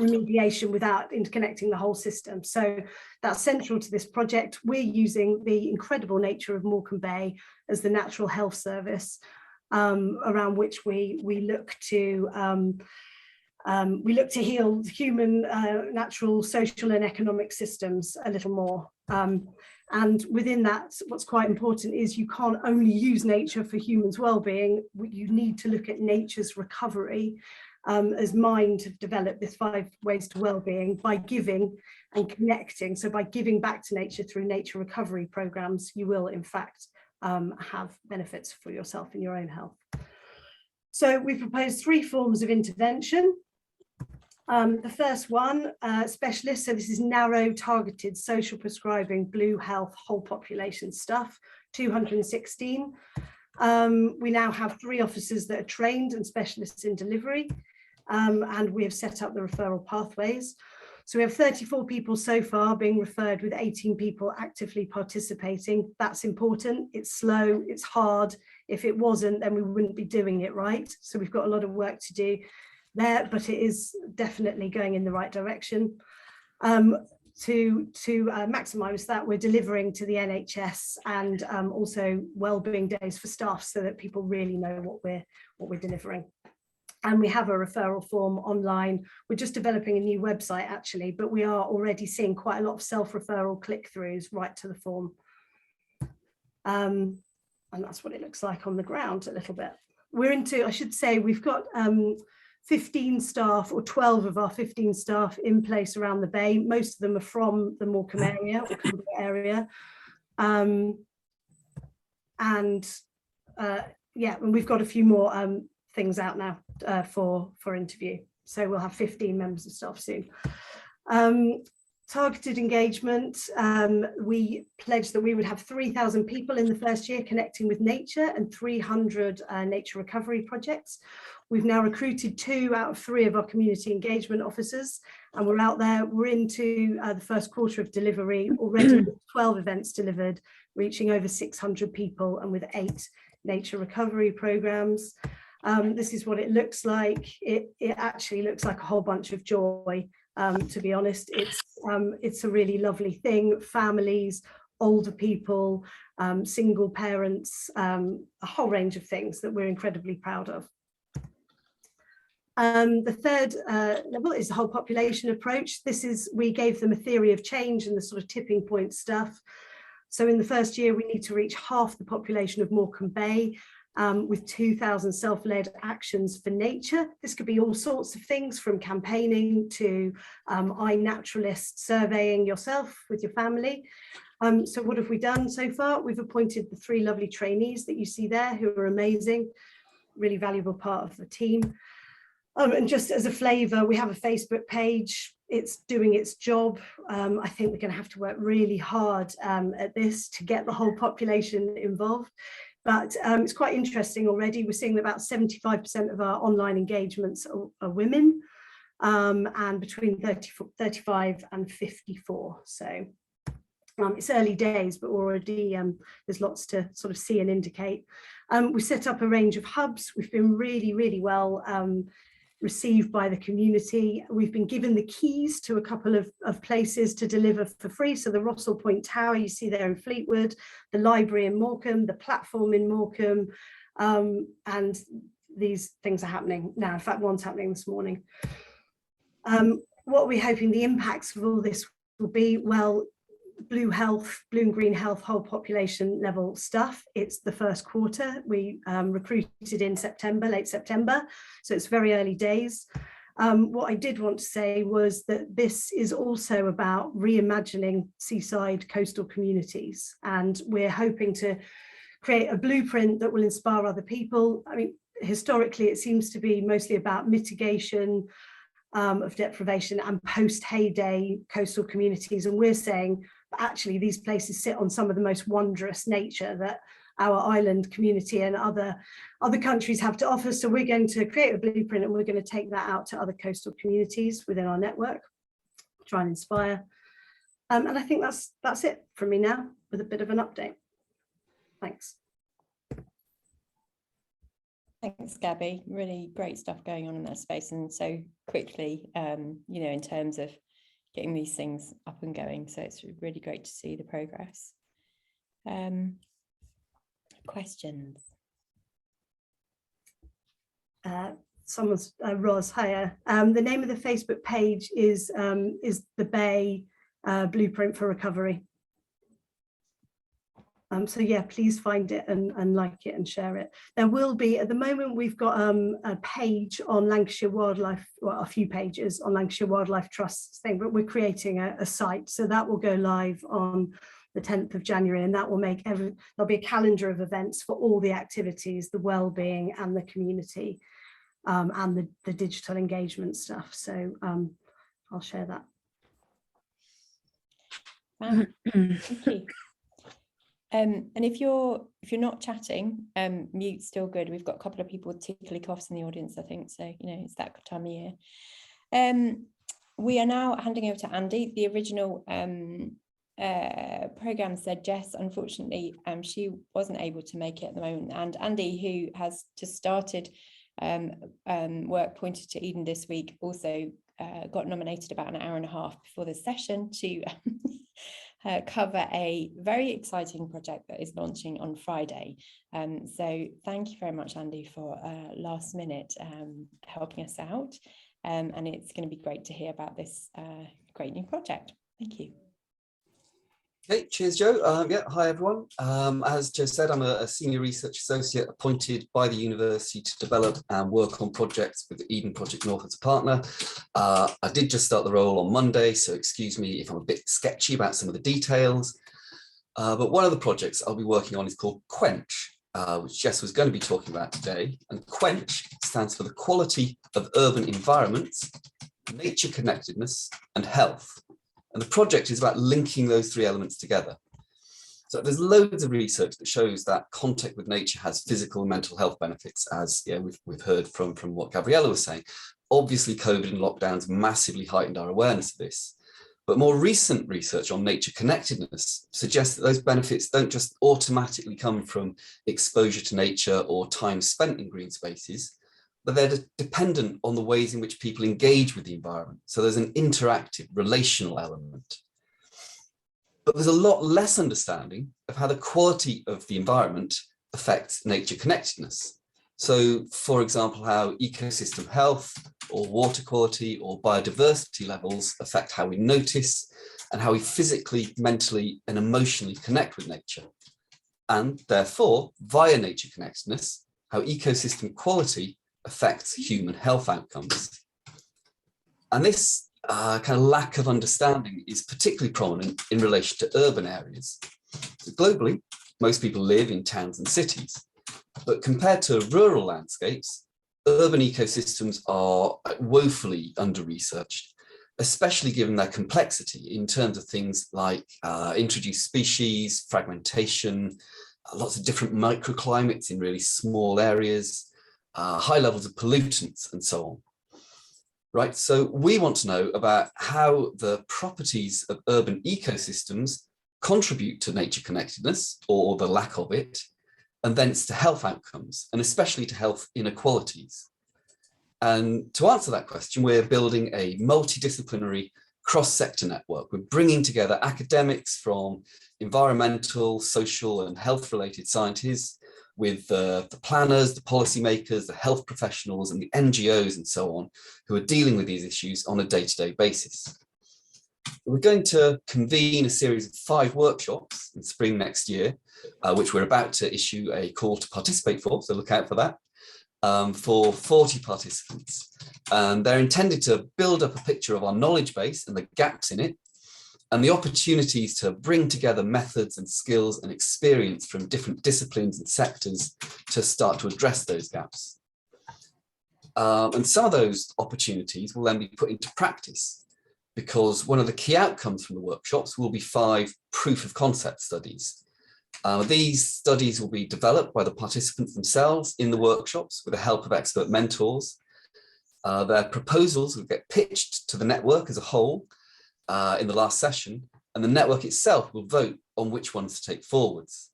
remediation without interconnecting the whole system. So that's central to this project. We're using the incredible nature of Morecambe Bay as the natural health service. around which we look to heal human, natural, social and economic systems a little more. And within that, what's quite important is you can't only use nature for humans' well-being. You need to look at nature's recovery, as Mind have developed this 5 ways to well-being by giving and connecting. So by giving back to nature through nature recovery programs, you will in fact have benefits for yourself and your own health. So we proposed 3 forms of intervention. The first one, specialists, so this is narrow targeted social prescribing blue health whole population stuff, 216. We now have 3 officers that are trained and specialists in delivery, and we have set up the referral pathways. So we have 34 people so far being referred, with 18 people actively participating. That's important. It's slow, it's hard. If it wasn't, then we wouldn't be doing it right. So we've got a lot of work to do there, but it is definitely going in the right direction. To maximise that, we're delivering to the NHS and also wellbeing days for staff, so that people really know what we're delivering. And we have a referral form online. We're just developing a new website actually, but we are already seeing quite a lot of self-referral click-throughs right to the form. And that's what it looks like on the ground a little bit. We're into, I should say, we've got 15 staff, or 12 of our 15 staff in place around the bay. Most of them are from the Morecambe area or Cumbria area. Yeah, and we've got a few more things out now for interview. So we'll have 15 members of staff soon. Targeted engagement, we pledged that we would have 3,000 people in the first year connecting with nature, and 300 nature recovery projects. We've now recruited 2 out of 3 of our community engagement officers, and we're out there. We're into the first quarter of delivery already, 12 events delivered, reaching over 600 people, and with 8 nature recovery programs. This is what it looks like. It actually looks like a whole bunch of joy. To be honest, it's a really lovely thing. Families, older people, single parents, a whole range of things that we're incredibly proud of. The third level is the whole population approach. We gave them a theory of change and the sort of tipping point stuff. So in the first year, we need to reach half the population of Morecambe Bay, with 2,000 self-led actions for nature. This could be all sorts of things, from campaigning to iNaturalist surveying yourself with your family. So what have we done so far? We've appointed the 3 lovely trainees that you see there, who are amazing, really valuable part of the team. And just as a flavour, we have a Facebook page. It's doing its job. I think we're going to have to work really hard at this to get the whole population involved. But it's quite interesting already. We're seeing that about 75% of our online engagements are women, and between 35 and 54. So it's early days, but already there's lots to sort of see and indicate. We set up a range of hubs. We've been really, really well received by the community. We've been given the keys to a couple of places to deliver for free. So the Rossall Point Tower you see there in Fleetwood, the library in Morecambe, the platform in Morecambe, and these things are happening now. In fact, one's happening this morning. What are we hoping the impacts of all this will be? Well, blue health, blue and green health, whole population level stuff. It's the first quarter. We recruited in September, late September, so it's very early days. What I did want to say was that this is also about reimagining seaside coastal communities, and we're hoping to create a blueprint that will inspire other people. I mean, historically, it seems to be mostly about mitigation of deprivation and post-heyday coastal communities, and we're saying actually these places sit on some of the most wondrous nature that our island community and other countries have to offer. So we're going to create a blueprint, and we're going to take that out to other coastal communities within our network, try and inspire. And I think that's it from me now, with a bit of an update. Thanks. Thanks, Gabby. Really great stuff going on in that space, and so quickly, you know, in terms of getting these things up and going. So it's really great to see the progress. Questions? someone's Ros Haya. The name of the Facebook page is the Bay Blueprint for Recovery. So yeah, please find it and like it and share it. There will be, at the moment, we've got a page on Lancashire Wildlife, well, a few pages on Lancashire Wildlife Trust's thing, but we're creating a site. So that will go live on the 10th of January, and that will make there'll be a calendar of events for all the activities, the well-being and the community, and the digital engagement stuff. So I'll share that. Wow. Thank you. And if you're not chatting, mute's still good. We've got a couple of people with tickly coughs in the audience, I think. So, you know, it's that time of year. We are now handing over to Andy. The original program said Jess, unfortunately, she wasn't able to make it at the moment. And Andy, who has just started work pointed to Eden this week, also got nominated about an hour and a half before the session to cover a very exciting project that is launching on Friday. So thank you very much, Andy, for last minute helping us out. And it's going to be great to hear about this great new project. Thank you. Okay, cheers, Joe. Yeah, hi, everyone. As Joe said, I'm a senior research associate appointed by the university to develop and work on projects with the Eden Project North as a partner. I did just start the role on Monday, so excuse me if I'm a bit sketchy about some of the details. But one of the projects I'll be working on is called Quench, which Jess was going to be talking about today. And Quench stands for the quality of urban environments, nature connectedness, and health. And the project is about linking those three elements together. So there's loads of research that shows that contact with nature has physical and mental health benefits, as we've heard from what Gabriella was saying. Obviously, COVID and lockdowns massively heightened our awareness of this. But more recent research on nature connectedness suggests that those benefits don't just automatically come from exposure to nature or time spent in green spaces, but they're dependent on the ways in which people engage with the environment. So there's an interactive, relational element. But there's a lot less understanding of how the quality of the environment affects nature connectedness. So, for example, how ecosystem health or water quality or biodiversity levels affect how we notice and how we physically, mentally, and emotionally connect with nature. And therefore, via nature connectedness, how ecosystem quality affects human health outcomes. And this kind of lack of understanding is particularly prominent in relation to urban areas. So globally, most people live in towns and cities, but compared to rural landscapes, urban ecosystems are woefully under-researched, especially given their complexity in terms of things like introduced species, fragmentation, lots of different microclimates in really small areas, high levels of pollutants and so on. Right, so we want to know about how the properties of urban ecosystems contribute to nature connectedness or the lack of it, and thence to health outcomes, and especially to health inequalities. And to answer that question, we're building a multidisciplinary cross-sector network. We're bringing together academics from environmental, social, and health-related sciences with the planners, the policymakers, the health professionals, and the NGOs and so on, who are dealing with these issues on a day-to-day basis. We're going to convene a series of 5 workshops in spring next year, which we're about to issue a call to participate for, so look out for that, for 40 participants. And they're intended to build up a picture of our knowledge base and the gaps in it, and the opportunities to bring together methods and skills and experience from different disciplines and sectors to start to address those gaps. And some of those opportunities will then be put into practice, because one of the key outcomes from the workshops will be 5 proof of concept studies. These studies will be developed by the participants themselves in the workshops with the help of expert mentors. Their proposals will get pitched to the network as a whole in the last session, and the network itself will vote on which ones to take forwards.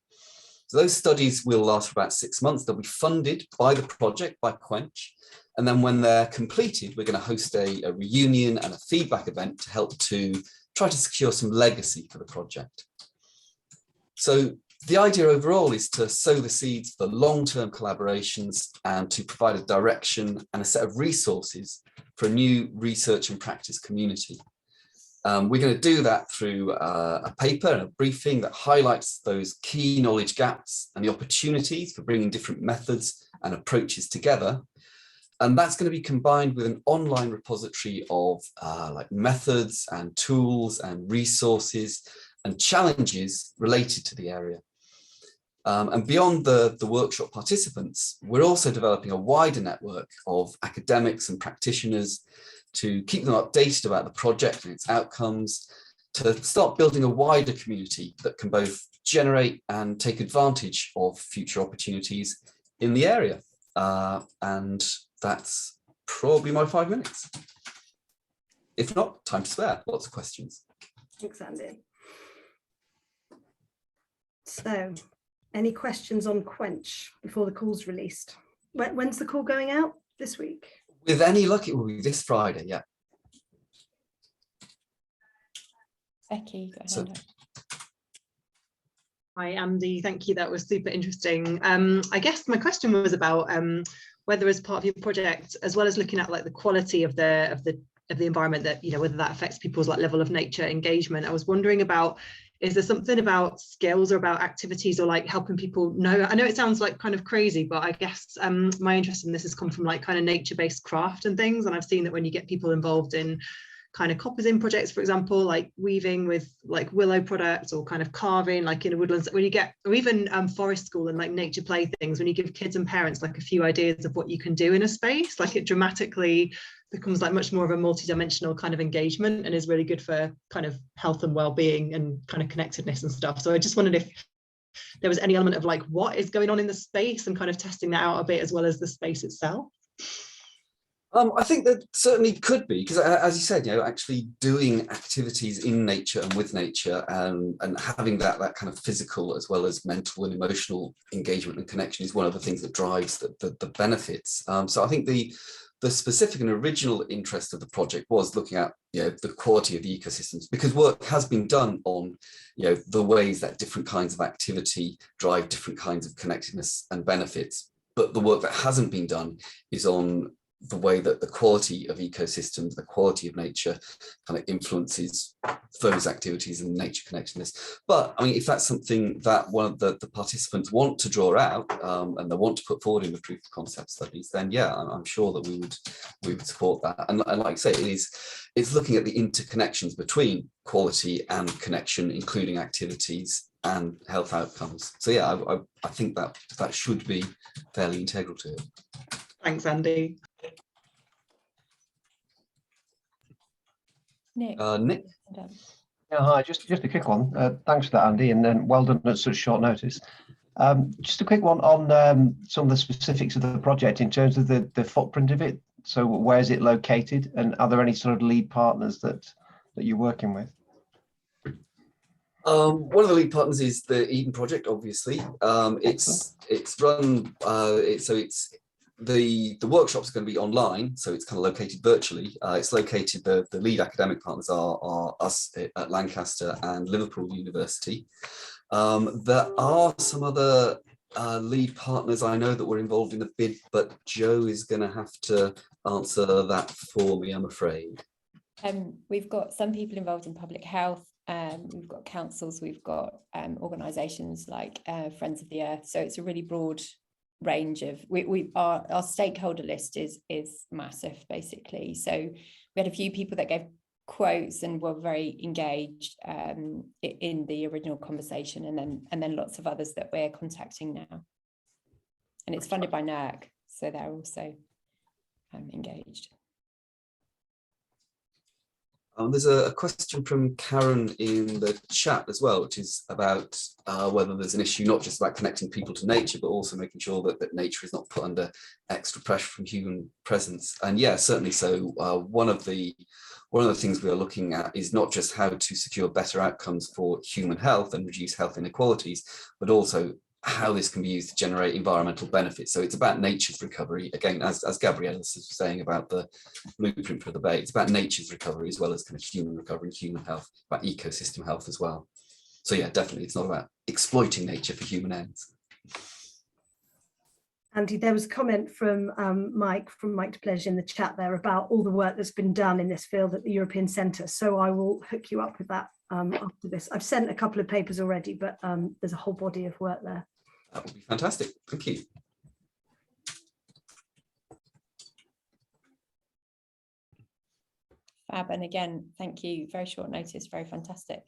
So those studies will last for about 6 months. They'll be funded by the project, by Quench, and then when they're completed, we're going to host a reunion and a feedback event to help to try to secure some legacy for the project. So The idea overall is to sow the seeds for long-term collaborations and to provide a direction and a set of resources for a new research and practice community. We're going to do that through a paper and a briefing that highlights those key knowledge gaps and the opportunities for bringing different methods and approaches together. And that's going to be combined with an online repository of like methods and tools and resources and challenges related to the area. And beyond the workshop participants, we're also developing a wider network of academics and practitioners to keep them updated about the project and its outcomes, to start building a wider community that can both generate and take advantage of future opportunities in the area. And that's probably my 5 minutes. If not, time to spare, lots of questions. Thanks, Andy. So, any questions on Quench before the call's released? When's the call going out? This week? With any luck, it will be this Friday, yeah. Becky, go ahead. Hi, Andy. Thank you. That was super interesting. I guess my question was about whether, as part of your project, as well as looking at like the quality of the environment, that, you know, whether that affects people's like level of nature engagement. I was wondering about, is there something about skills or about activities or like helping people know? I know it sounds like kind of crazy, but I guess my interest in this has come from like kind of nature-based craft and things. And I've seen that when you get people involved in kind of coppers in projects, for example, like weaving with like willow products or kind of carving like in woodlands, when you get, or even forest school and like nature play things, when you give kids and parents like a few ideas of what you can do in a space, like it dramatically becomes like much more of a multi-dimensional kind of engagement and is really good for kind of health and well-being and kind of connectedness and stuff. So I just wondered if there was any element of like what is going on in the space and kind of testing that out a bit as well as the space itself. I think that certainly could be, because as you said, you know, actually doing activities in nature and with nature and having that kind of physical as well as mental and emotional engagement and connection is one of the things that drives the benefits. So I think the specific and original interest of the project was looking at, you know, the quality of the ecosystems, because work has been done on, you know, the ways that different kinds of activity drive different kinds of connectedness and benefits. But the work that hasn't been done is on the way that the quality of ecosystems, the quality of nature kind of influences those activities and nature connectedness. But I mean, if that's something that one of the participants want to draw out and they want to put forward in the proof of concept studies, then yeah, I'm sure that we would support that. And like I say, it's looking at the interconnections between quality and connection, including activities and health outcomes. So yeah, I think that should be fairly integral to it. Thanks, Andy. Nick. Nick. Yeah, hi, just a quick one. Thanks for that, Andy, and then well done at such short notice. Just a quick one on some of the specifics of the project in terms of the footprint of it. So where is it located, and are there any sort of lead partners that you're working with? One of the lead partners is the Eden Project, obviously. It's run, the workshops are going to be online, so it's kind of located virtually. It's located, the lead academic partners are us at Lancaster and Liverpool University. There are some other lead partners I know that were involved in the bid, but Joe is going to have to answer that for me, I'm afraid. We've got some people involved in public health. We've got councils, we've got organisations like Friends of the Earth. So it's a really broad range of, our stakeholder list is massive, basically. So we had a few people that gave quotes and were very engaged in the original conversation, and then lots of others that we're contacting now. And it's funded by NERC, so they're also engaged. There's a question from Karen in the chat as well, which is about whether there's an issue not just about connecting people to nature, but also making sure that nature is not put under extra pressure from human presence. And yeah, certainly so. One of the things we are looking at is not just how to secure better outcomes for human health and reduce health inequalities, but also how this can be used to generate environmental benefits. So it's about nature's recovery. Again, as Gabriella was saying about the blueprint for the bay, it's about nature's recovery as well as kind of human recovery and human health, about ecosystem health as well. So yeah, definitely, it's not about exploiting nature for human ends. Andy, there was a comment from Mike to Pleasure in the chat there about all the work that's been done in this field at the European Centre. So I will hook you up with that after this. I've sent a couple of papers already, but there's a whole body of work there. That would be fantastic. Thank you. Fab, and again, thank you. Very short notice, very fantastic.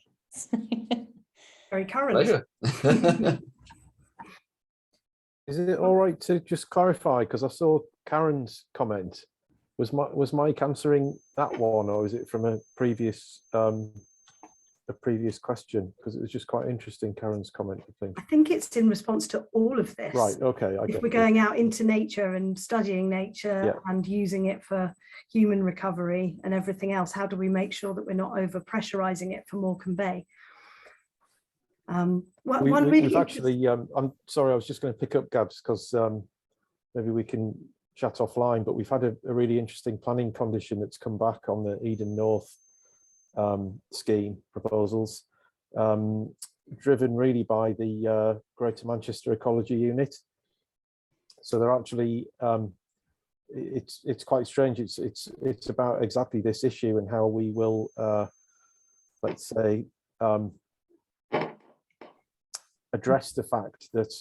Very current. Pleasure. Is it all right to just clarify, because I saw Karen's comment, was Mike answering that one, or is it from a previous question? Because it was just quite interesting, Karen's comment, I think. I think it's in response to all of this. Right, okay. If we're going out into nature and studying nature and using it for human recovery and everything else, how do we make sure that we're not over pressurizing it for Morecambe Bay? We've actually, I'm sorry, I was just going to pick up Gabs, because maybe we can chat offline, but we've had a really interesting planning condition that's come back on the Eden North scheme proposals, driven really by the Greater Manchester Ecology Unit. So they're actually, it's quite strange. It's about exactly this issue and how we will, let's say, address the fact that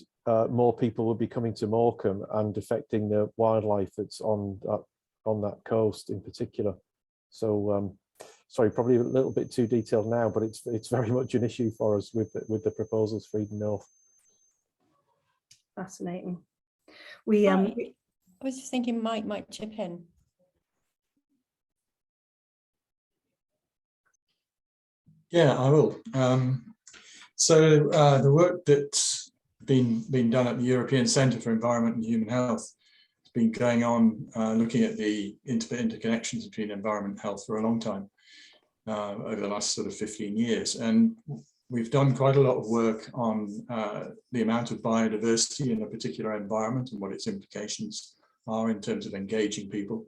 more people will be coming to Morecambe and affecting the wildlife that's on that coast in particular. So sorry, probably a little bit too detailed now, but it's very much an issue for us with the proposals for Eden North. Fascinating. I was just thinking Mike might chip in. Yeah, I will. So the work that's been done at the European Centre for Environment and Human Health has been going on looking at the interconnections between environment and health for a long time, over the last sort of 15 years. And we've done quite a lot of work on the amount of biodiversity in a particular environment and what its implications are in terms of engaging people.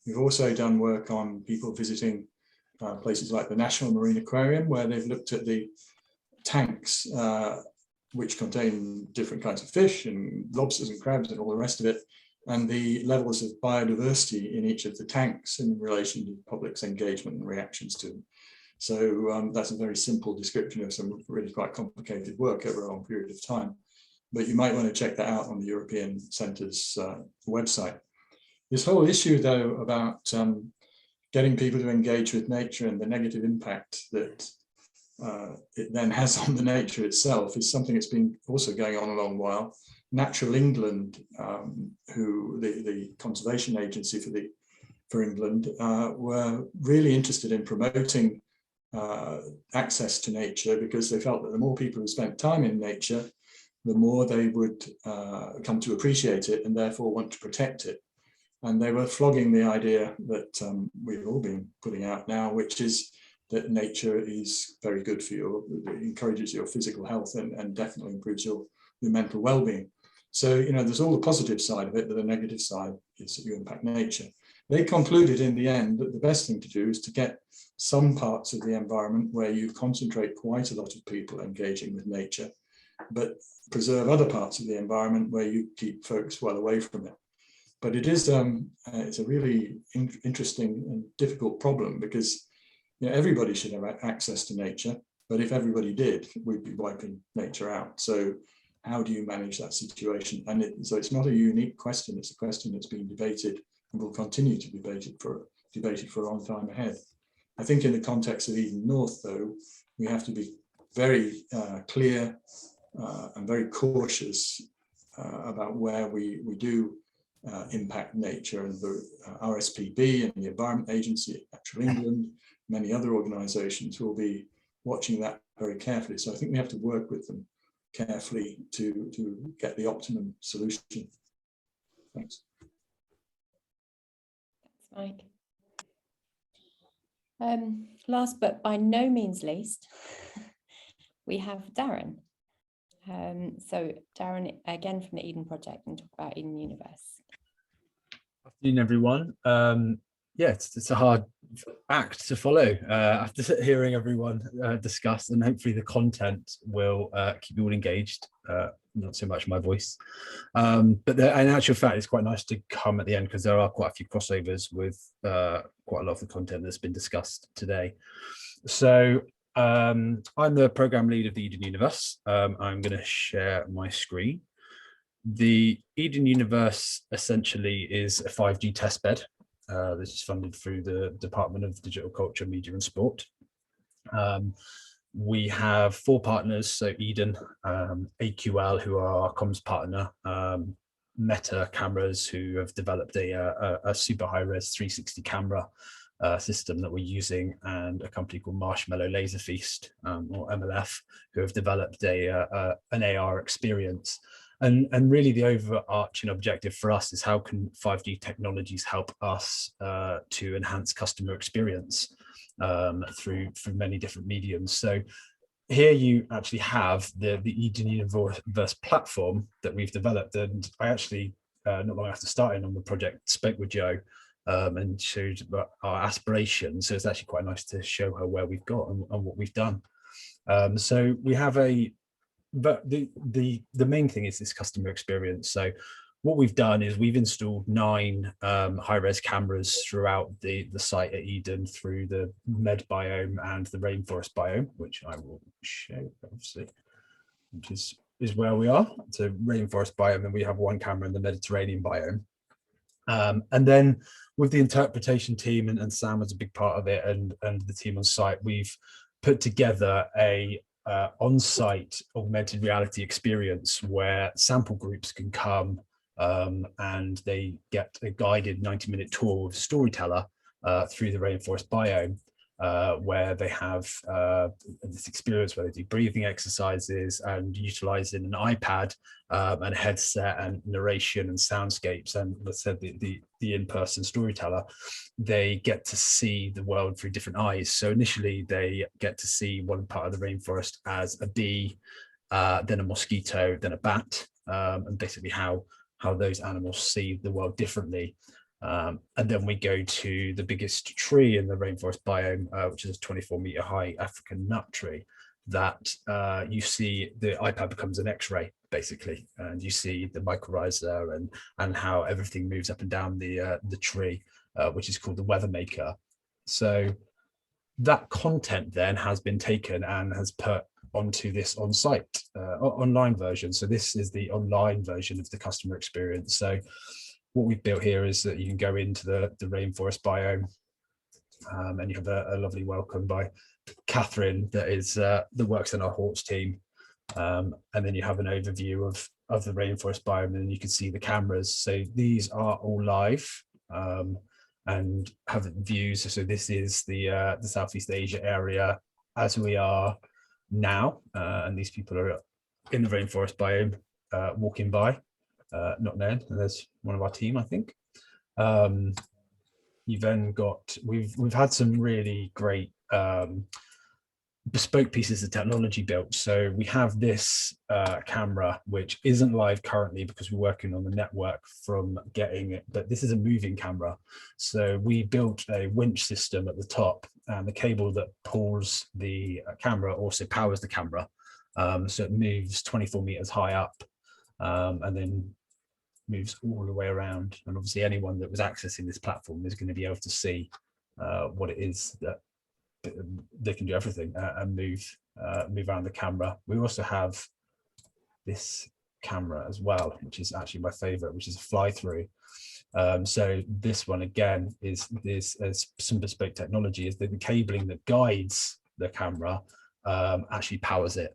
We've also done work on people visiting places like the National Marine Aquarium, where they've looked at the tanks which contain different kinds of fish and lobsters and crabs and all the rest of it, and the levels of biodiversity in each of the tanks in relation to the public's engagement and reactions to them. So that's a very simple description of some really quite complicated work over a long period of time. But you might want to check that out on the European Centre's website. This whole issue, though, about getting people to engage with nature and the negative impact that it then has on the nature itself is something that's been also going on a long while. Natural England, who the conservation agency for England, were really interested in promoting access to nature, because they felt that the more people who spent time in nature, the more they would come to appreciate it and therefore want to protect it. And they were flogging the idea that we've all been putting out now, which is that nature is very good for you, it encourages your physical health and definitely improves your mental well-being. So, you know, there's all the positive side of it, but the negative side is that you impact nature. They concluded in the end that the best thing to do is to get some parts of the environment where you concentrate quite a lot of people engaging with nature, but preserve other parts of the environment where you keep folks well away from it. But it is it's a really interesting and difficult problem, because you know, everybody should have access to nature, but if everybody did, we'd be wiping nature out. So how do you manage that situation? And so it's not a unique question, it's a question that's been debated and will continue to be debated for a long time ahead. I think in the context of Eden North, though, we have to be very clear and very cautious about where we do impact nature, and the RSPB and the Environment Agency at Natural England, many other organisations will be watching that very carefully. So I think we have to work with them carefully to get the optimum solution. Thanks. Thanks, Mike. Last but by no means least, we have Darren. So Darren, again from the Eden Project, and talk about Eden Universe. Afternoon, everyone. yeah, it's a hard act to follow after hearing everyone discuss, and hopefully the content will keep you all engaged. Not so much my voice, but in actual fact, it's quite nice to come at the end because there are quite a few crossovers with quite a lot of the content that's been discussed today. So I'm the program lead of the Eden Universe. I'm going to share my screen. The Eden Universe essentially is a 5G testbed. This is funded through the Department of Digital Culture, Media and Sport. We have 4 partners, so Eden, AQL, who are our comms partner, Meta Cameras, who have developed a super high-res 360 camera system that we're using, and a company called Marshmallow Laser Feast, or MLF, who have developed an AR experience. And really the overarching objective for us is how can 5G technologies help us to enhance customer experience through many different mediums. So here you actually have the Eden Universe platform that we've developed, and I actually not long after starting on the project spoke with Jo and showed our aspirations. So it's actually quite nice to show her where we've got and what we've done. So we have but the main thing is this customer experience. So what we've done is we've installed 9 high-res cameras throughout the site at Eden, through the med biome and the rainforest biome, which I will show, obviously, which is where we are. So rainforest biome, and we have 1 camera in the Mediterranean biome. And then with the interpretation team, and Sam was a big part of it, and the team on site, we've put together a on-site augmented reality experience where sample groups can come and they get a guided 90-minute tour with a storyteller through the rainforest biome, where they have this experience where they do breathing exercises and utilizing an iPad and a headset and narration and soundscapes. And let's say the in-person storyteller, they get to see the world through different eyes. So initially they get to see one part of the rainforest as a bee, then a mosquito, then a bat, and basically how those animals see the world differently. And then we go to the biggest tree in the rainforest biome, which is a 24-meter high African nut tree, that you see the iPad becomes an X-ray, basically, and you see the mycorrhiza and how everything moves up and down the tree, which is called the weather maker. So that content then has been taken and has put onto this on-site online version. So this is the online version of the customer experience. So what we've built here is that you can go into the rainforest biome, and you have a lovely welcome by Catherine that works in our Hawks team, and then you have an overview of the rainforest biome, and you can see the cameras. So these are all live and have views. So this is the Southeast Asia area as we are now, and these people are in the rainforest biome walking by. Not known, and there's one of our team, I think. You've then got, we've had some really great bespoke pieces of technology built. So we have this camera, which isn't live currently because we're working on the network from getting it, but this is a moving camera. So we built a winch system at the top, and the cable that pulls the camera also powers the camera. So it moves 24 meters high up, and then moves all the way around. And obviously anyone that was accessing this platform is going to be able to see what it is that they can do, everything and move around the camera. We also have this camera as well, which is actually my favorite, which is a fly through. So this one again is some bespoke technology, is that the cabling that guides the camera actually powers it.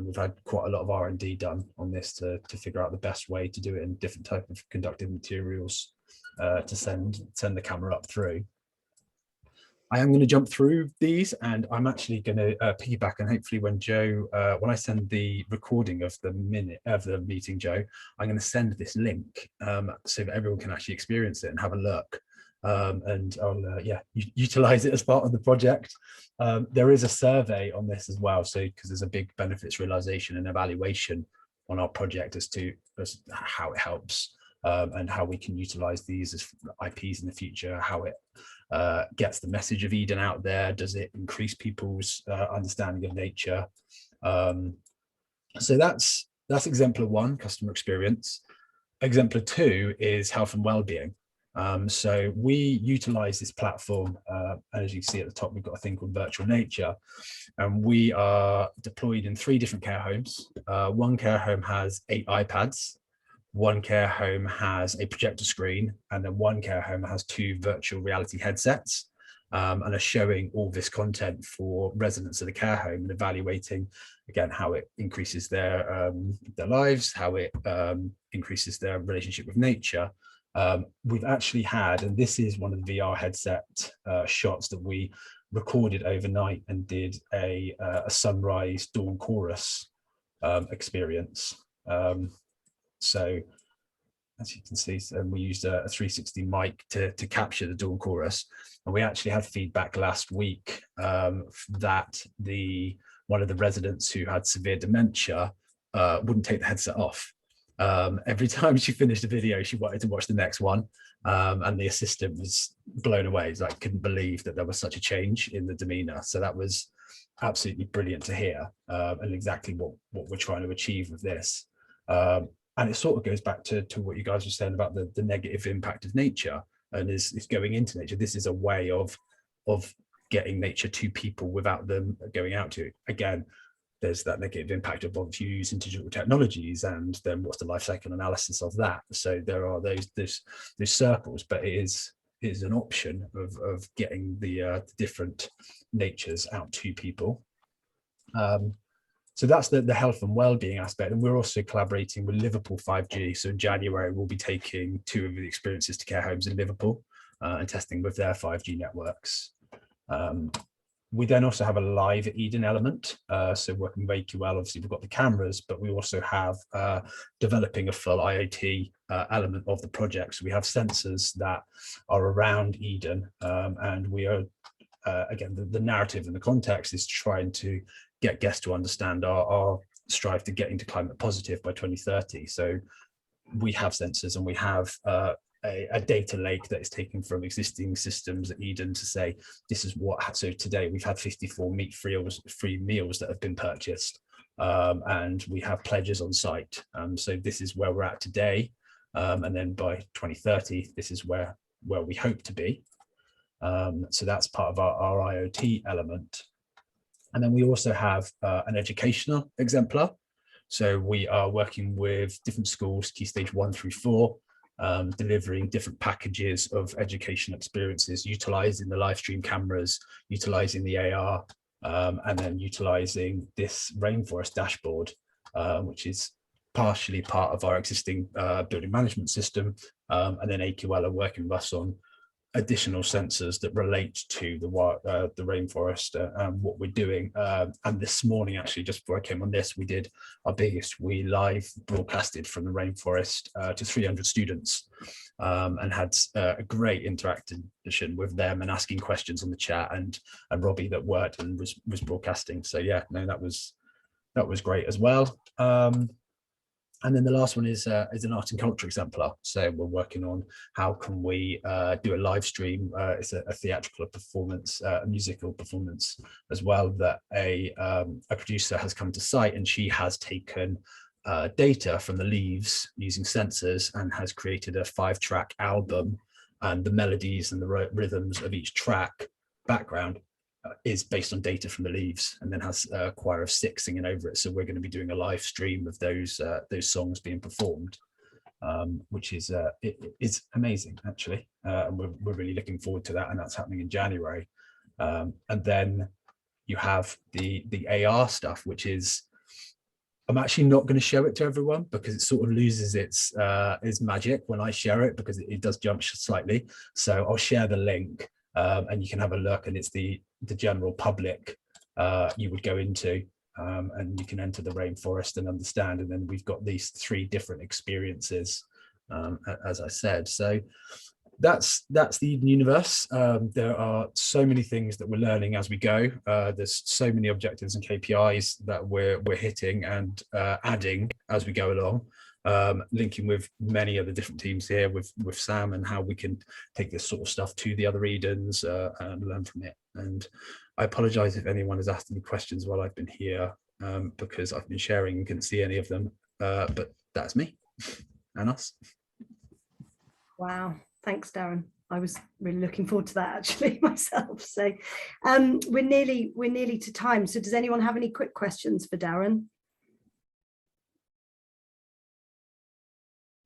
We've had quite a lot of R&D done on this to figure out the best way to do it in different type of conductive materials to send the camera up through. I am going to jump through these, and I'm actually going to piggyback, and hopefully when Jo, when I send the recording of the meeting, Jo, I'm going to send this link so that everyone can actually experience it and have a look. And I'll utilize it as part of the project. There is a survey on this as well, so because there's a big benefits realization and evaluation on our project as how it helps and how we can utilize these as IPs in the future, how it gets the message of Eden out there? Does it increase people's understanding of nature? So that's exemplar 1, customer experience. Exemplar 2 is health and well-being. So we utilize this platform, and as you can see at the top, we've got a thing called Virtual Nature, and we are deployed in 3 different care homes. One care home has 8 iPads, one care home has a projector screen, and then one care home has 2 virtual reality headsets, and are showing all this content for residents of the care home and evaluating, again, how it increases their lives, how it increases their relationship with nature. We've actually had, and this is one of the VR headset shots that we recorded overnight and did a sunrise dawn chorus experience. So as you can see, we used a 360 mic to capture the dawn chorus, and we actually had feedback last week that one of the residents who had severe dementia wouldn't take the headset off. Every time she finished a video, she wanted to watch the next one, and the assistant was blown away. Like, couldn't believe that there was such a change in the demeanor. So that was absolutely brilliant to hear, and exactly what we're trying to achieve with this. And it sort of goes back to what you guys were saying about the negative impact of nature, and is going into nature. This is a way of getting nature to people without them going out to it. Again, there's that negative impact of obviously using digital technologies, and then what's the life cycle analysis of that. So there are those circles, but it is an option of getting the different natures out to people. So that's the health and well-being aspect, and we're also collaborating with Liverpool 5G. So in January, we'll be taking 2 of the experiences to care homes in Liverpool and testing with their 5G networks. We then also have a live Eden element. So working with AQL, obviously we've got the cameras, but we also have developing a full IoT element of the project. So we have sensors that are around Eden, and we are, again, the narrative and the context is trying to get guests to understand our strive to getting to climate positive by 2030. So we have sensors, and we have a data lake that is taken from existing systems at Eden to say, this is what, so today we've had 54 meat-free meals that have been purchased, and we have pledges on site. So this is where we're at today. And then by 2030, this is where we hope to be. So that's part of our IoT element. And then we also have an educational exemplar. So we are working with different schools, key stage 1 through 4, delivering different packages of education experiences, utilizing the live stream cameras, utilizing the AR, and then utilizing this rainforest dashboard, which is partially part of our existing building management system. And then AQL are working with us on additional sensors that relate to the rainforest and what we're doing. And this morning, actually, just before I came on this, we did our biggest, we live broadcasted from the rainforest to 300 students, and had a great interaction with them and asking questions on the chat, and Robbie that worked and was broadcasting. So yeah, no, that was great as well. And then the last one is an art and culture exemplar. So we're working on how can we do a live stream. It's a theatrical performance, a musical performance as well, that a producer has come to site, and she has taken data from the leaves using sensors and has created a 5-track album, and the melodies and the rhythms of each track background is based on data from the leaves, and then has a choir of 6 singing over it. So we're going to be doing a live stream of those songs being performed, which is it's amazing actually, and we're really looking forward to that, and that's happening in January. And then you have the AR stuff, which is, I'm actually not going to show it to everyone because it sort of loses its magic when I share it, because it does jump slightly. So I'll share the link, and you can have a look, and it's the general public you would go into, and you can enter the rainforest and understand. And then we've got these 3 different experiences, as I said. So that's the Eden universe. There are so many things that we're learning as we go. There's so many objectives and KPIs that we're hitting and adding as we go along. linking with many of the different teams here with Sam, and how we can take this sort of stuff to the other Edens and learn from it. And I apologize if anyone has asked any questions while I've been here, because I've been sharing and couldn't see any of them, but that's me and us. Wow, thanks, Darren. I was really looking forward to that actually myself. So we're nearly to time. So does anyone have any quick questions for Darren?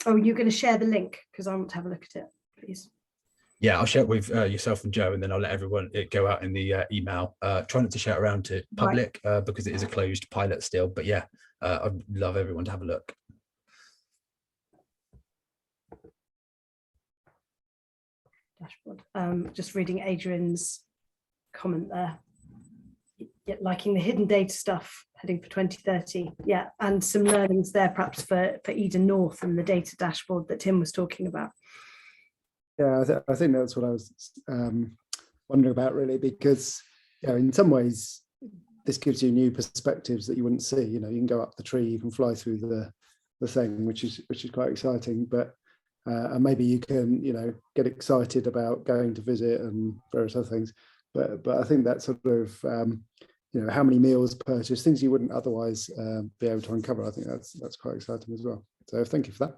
Oh, you're going to share the link because I want to have a look at it, please. Yeah, I'll share it with yourself and Joe, and then I'll let everyone go out in the email. Try not to share it around to public because it is a closed pilot still. But yeah, I'd love everyone to have a look. Dashboard. Just reading Adrian's comment there. Yeah, liking the hidden data stuff, heading for 2030. Yeah, and some learnings there perhaps for Eden North and the data dashboard that Tim was talking about. Yeah, I think that's what I was wondering about really, because in some ways this gives you new perspectives that you wouldn't see. You can go up the tree, you can fly through the thing, which is quite exciting. But and maybe you can get excited about going to visit and various other things. But I think that sort of how many meals purchased, things you wouldn't otherwise be able to uncover. I think that's quite exciting as well. So thank you for that.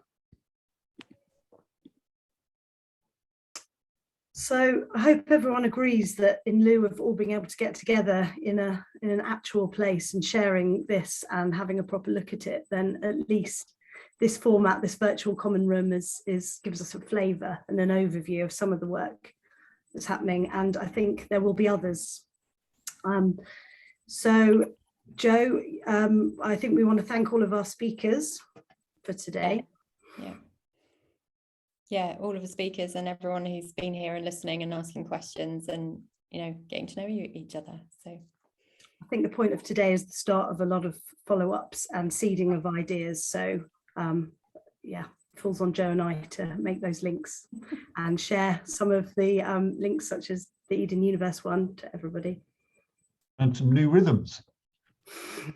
So I hope everyone agrees that in lieu of all being able to get together in an actual place and sharing this and having a proper look at it, then at least this format, this virtual common room gives us a flavour and an overview of some of the work that's happening. And I think there will be others. So Joe, I think we want to thank all of our speakers for today. Yeah, all of the speakers and everyone who's been here and listening and asking questions and getting to know each other. So I think the point of today is the start of a lot of follow-ups and seeding of ideas. So yeah, it falls on Joe and I to make those links and share some of the links, such as the Eden Universe one, to everybody. And some new rhythms.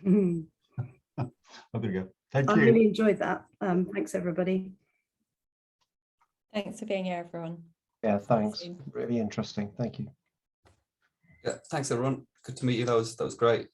I'm gonna go. Thank you. I really enjoyed that. Thanks everybody. Thanks for being here, everyone. Yeah, thanks. Really interesting. Thank you. Yeah, thanks everyone. Good to meet you. That was great.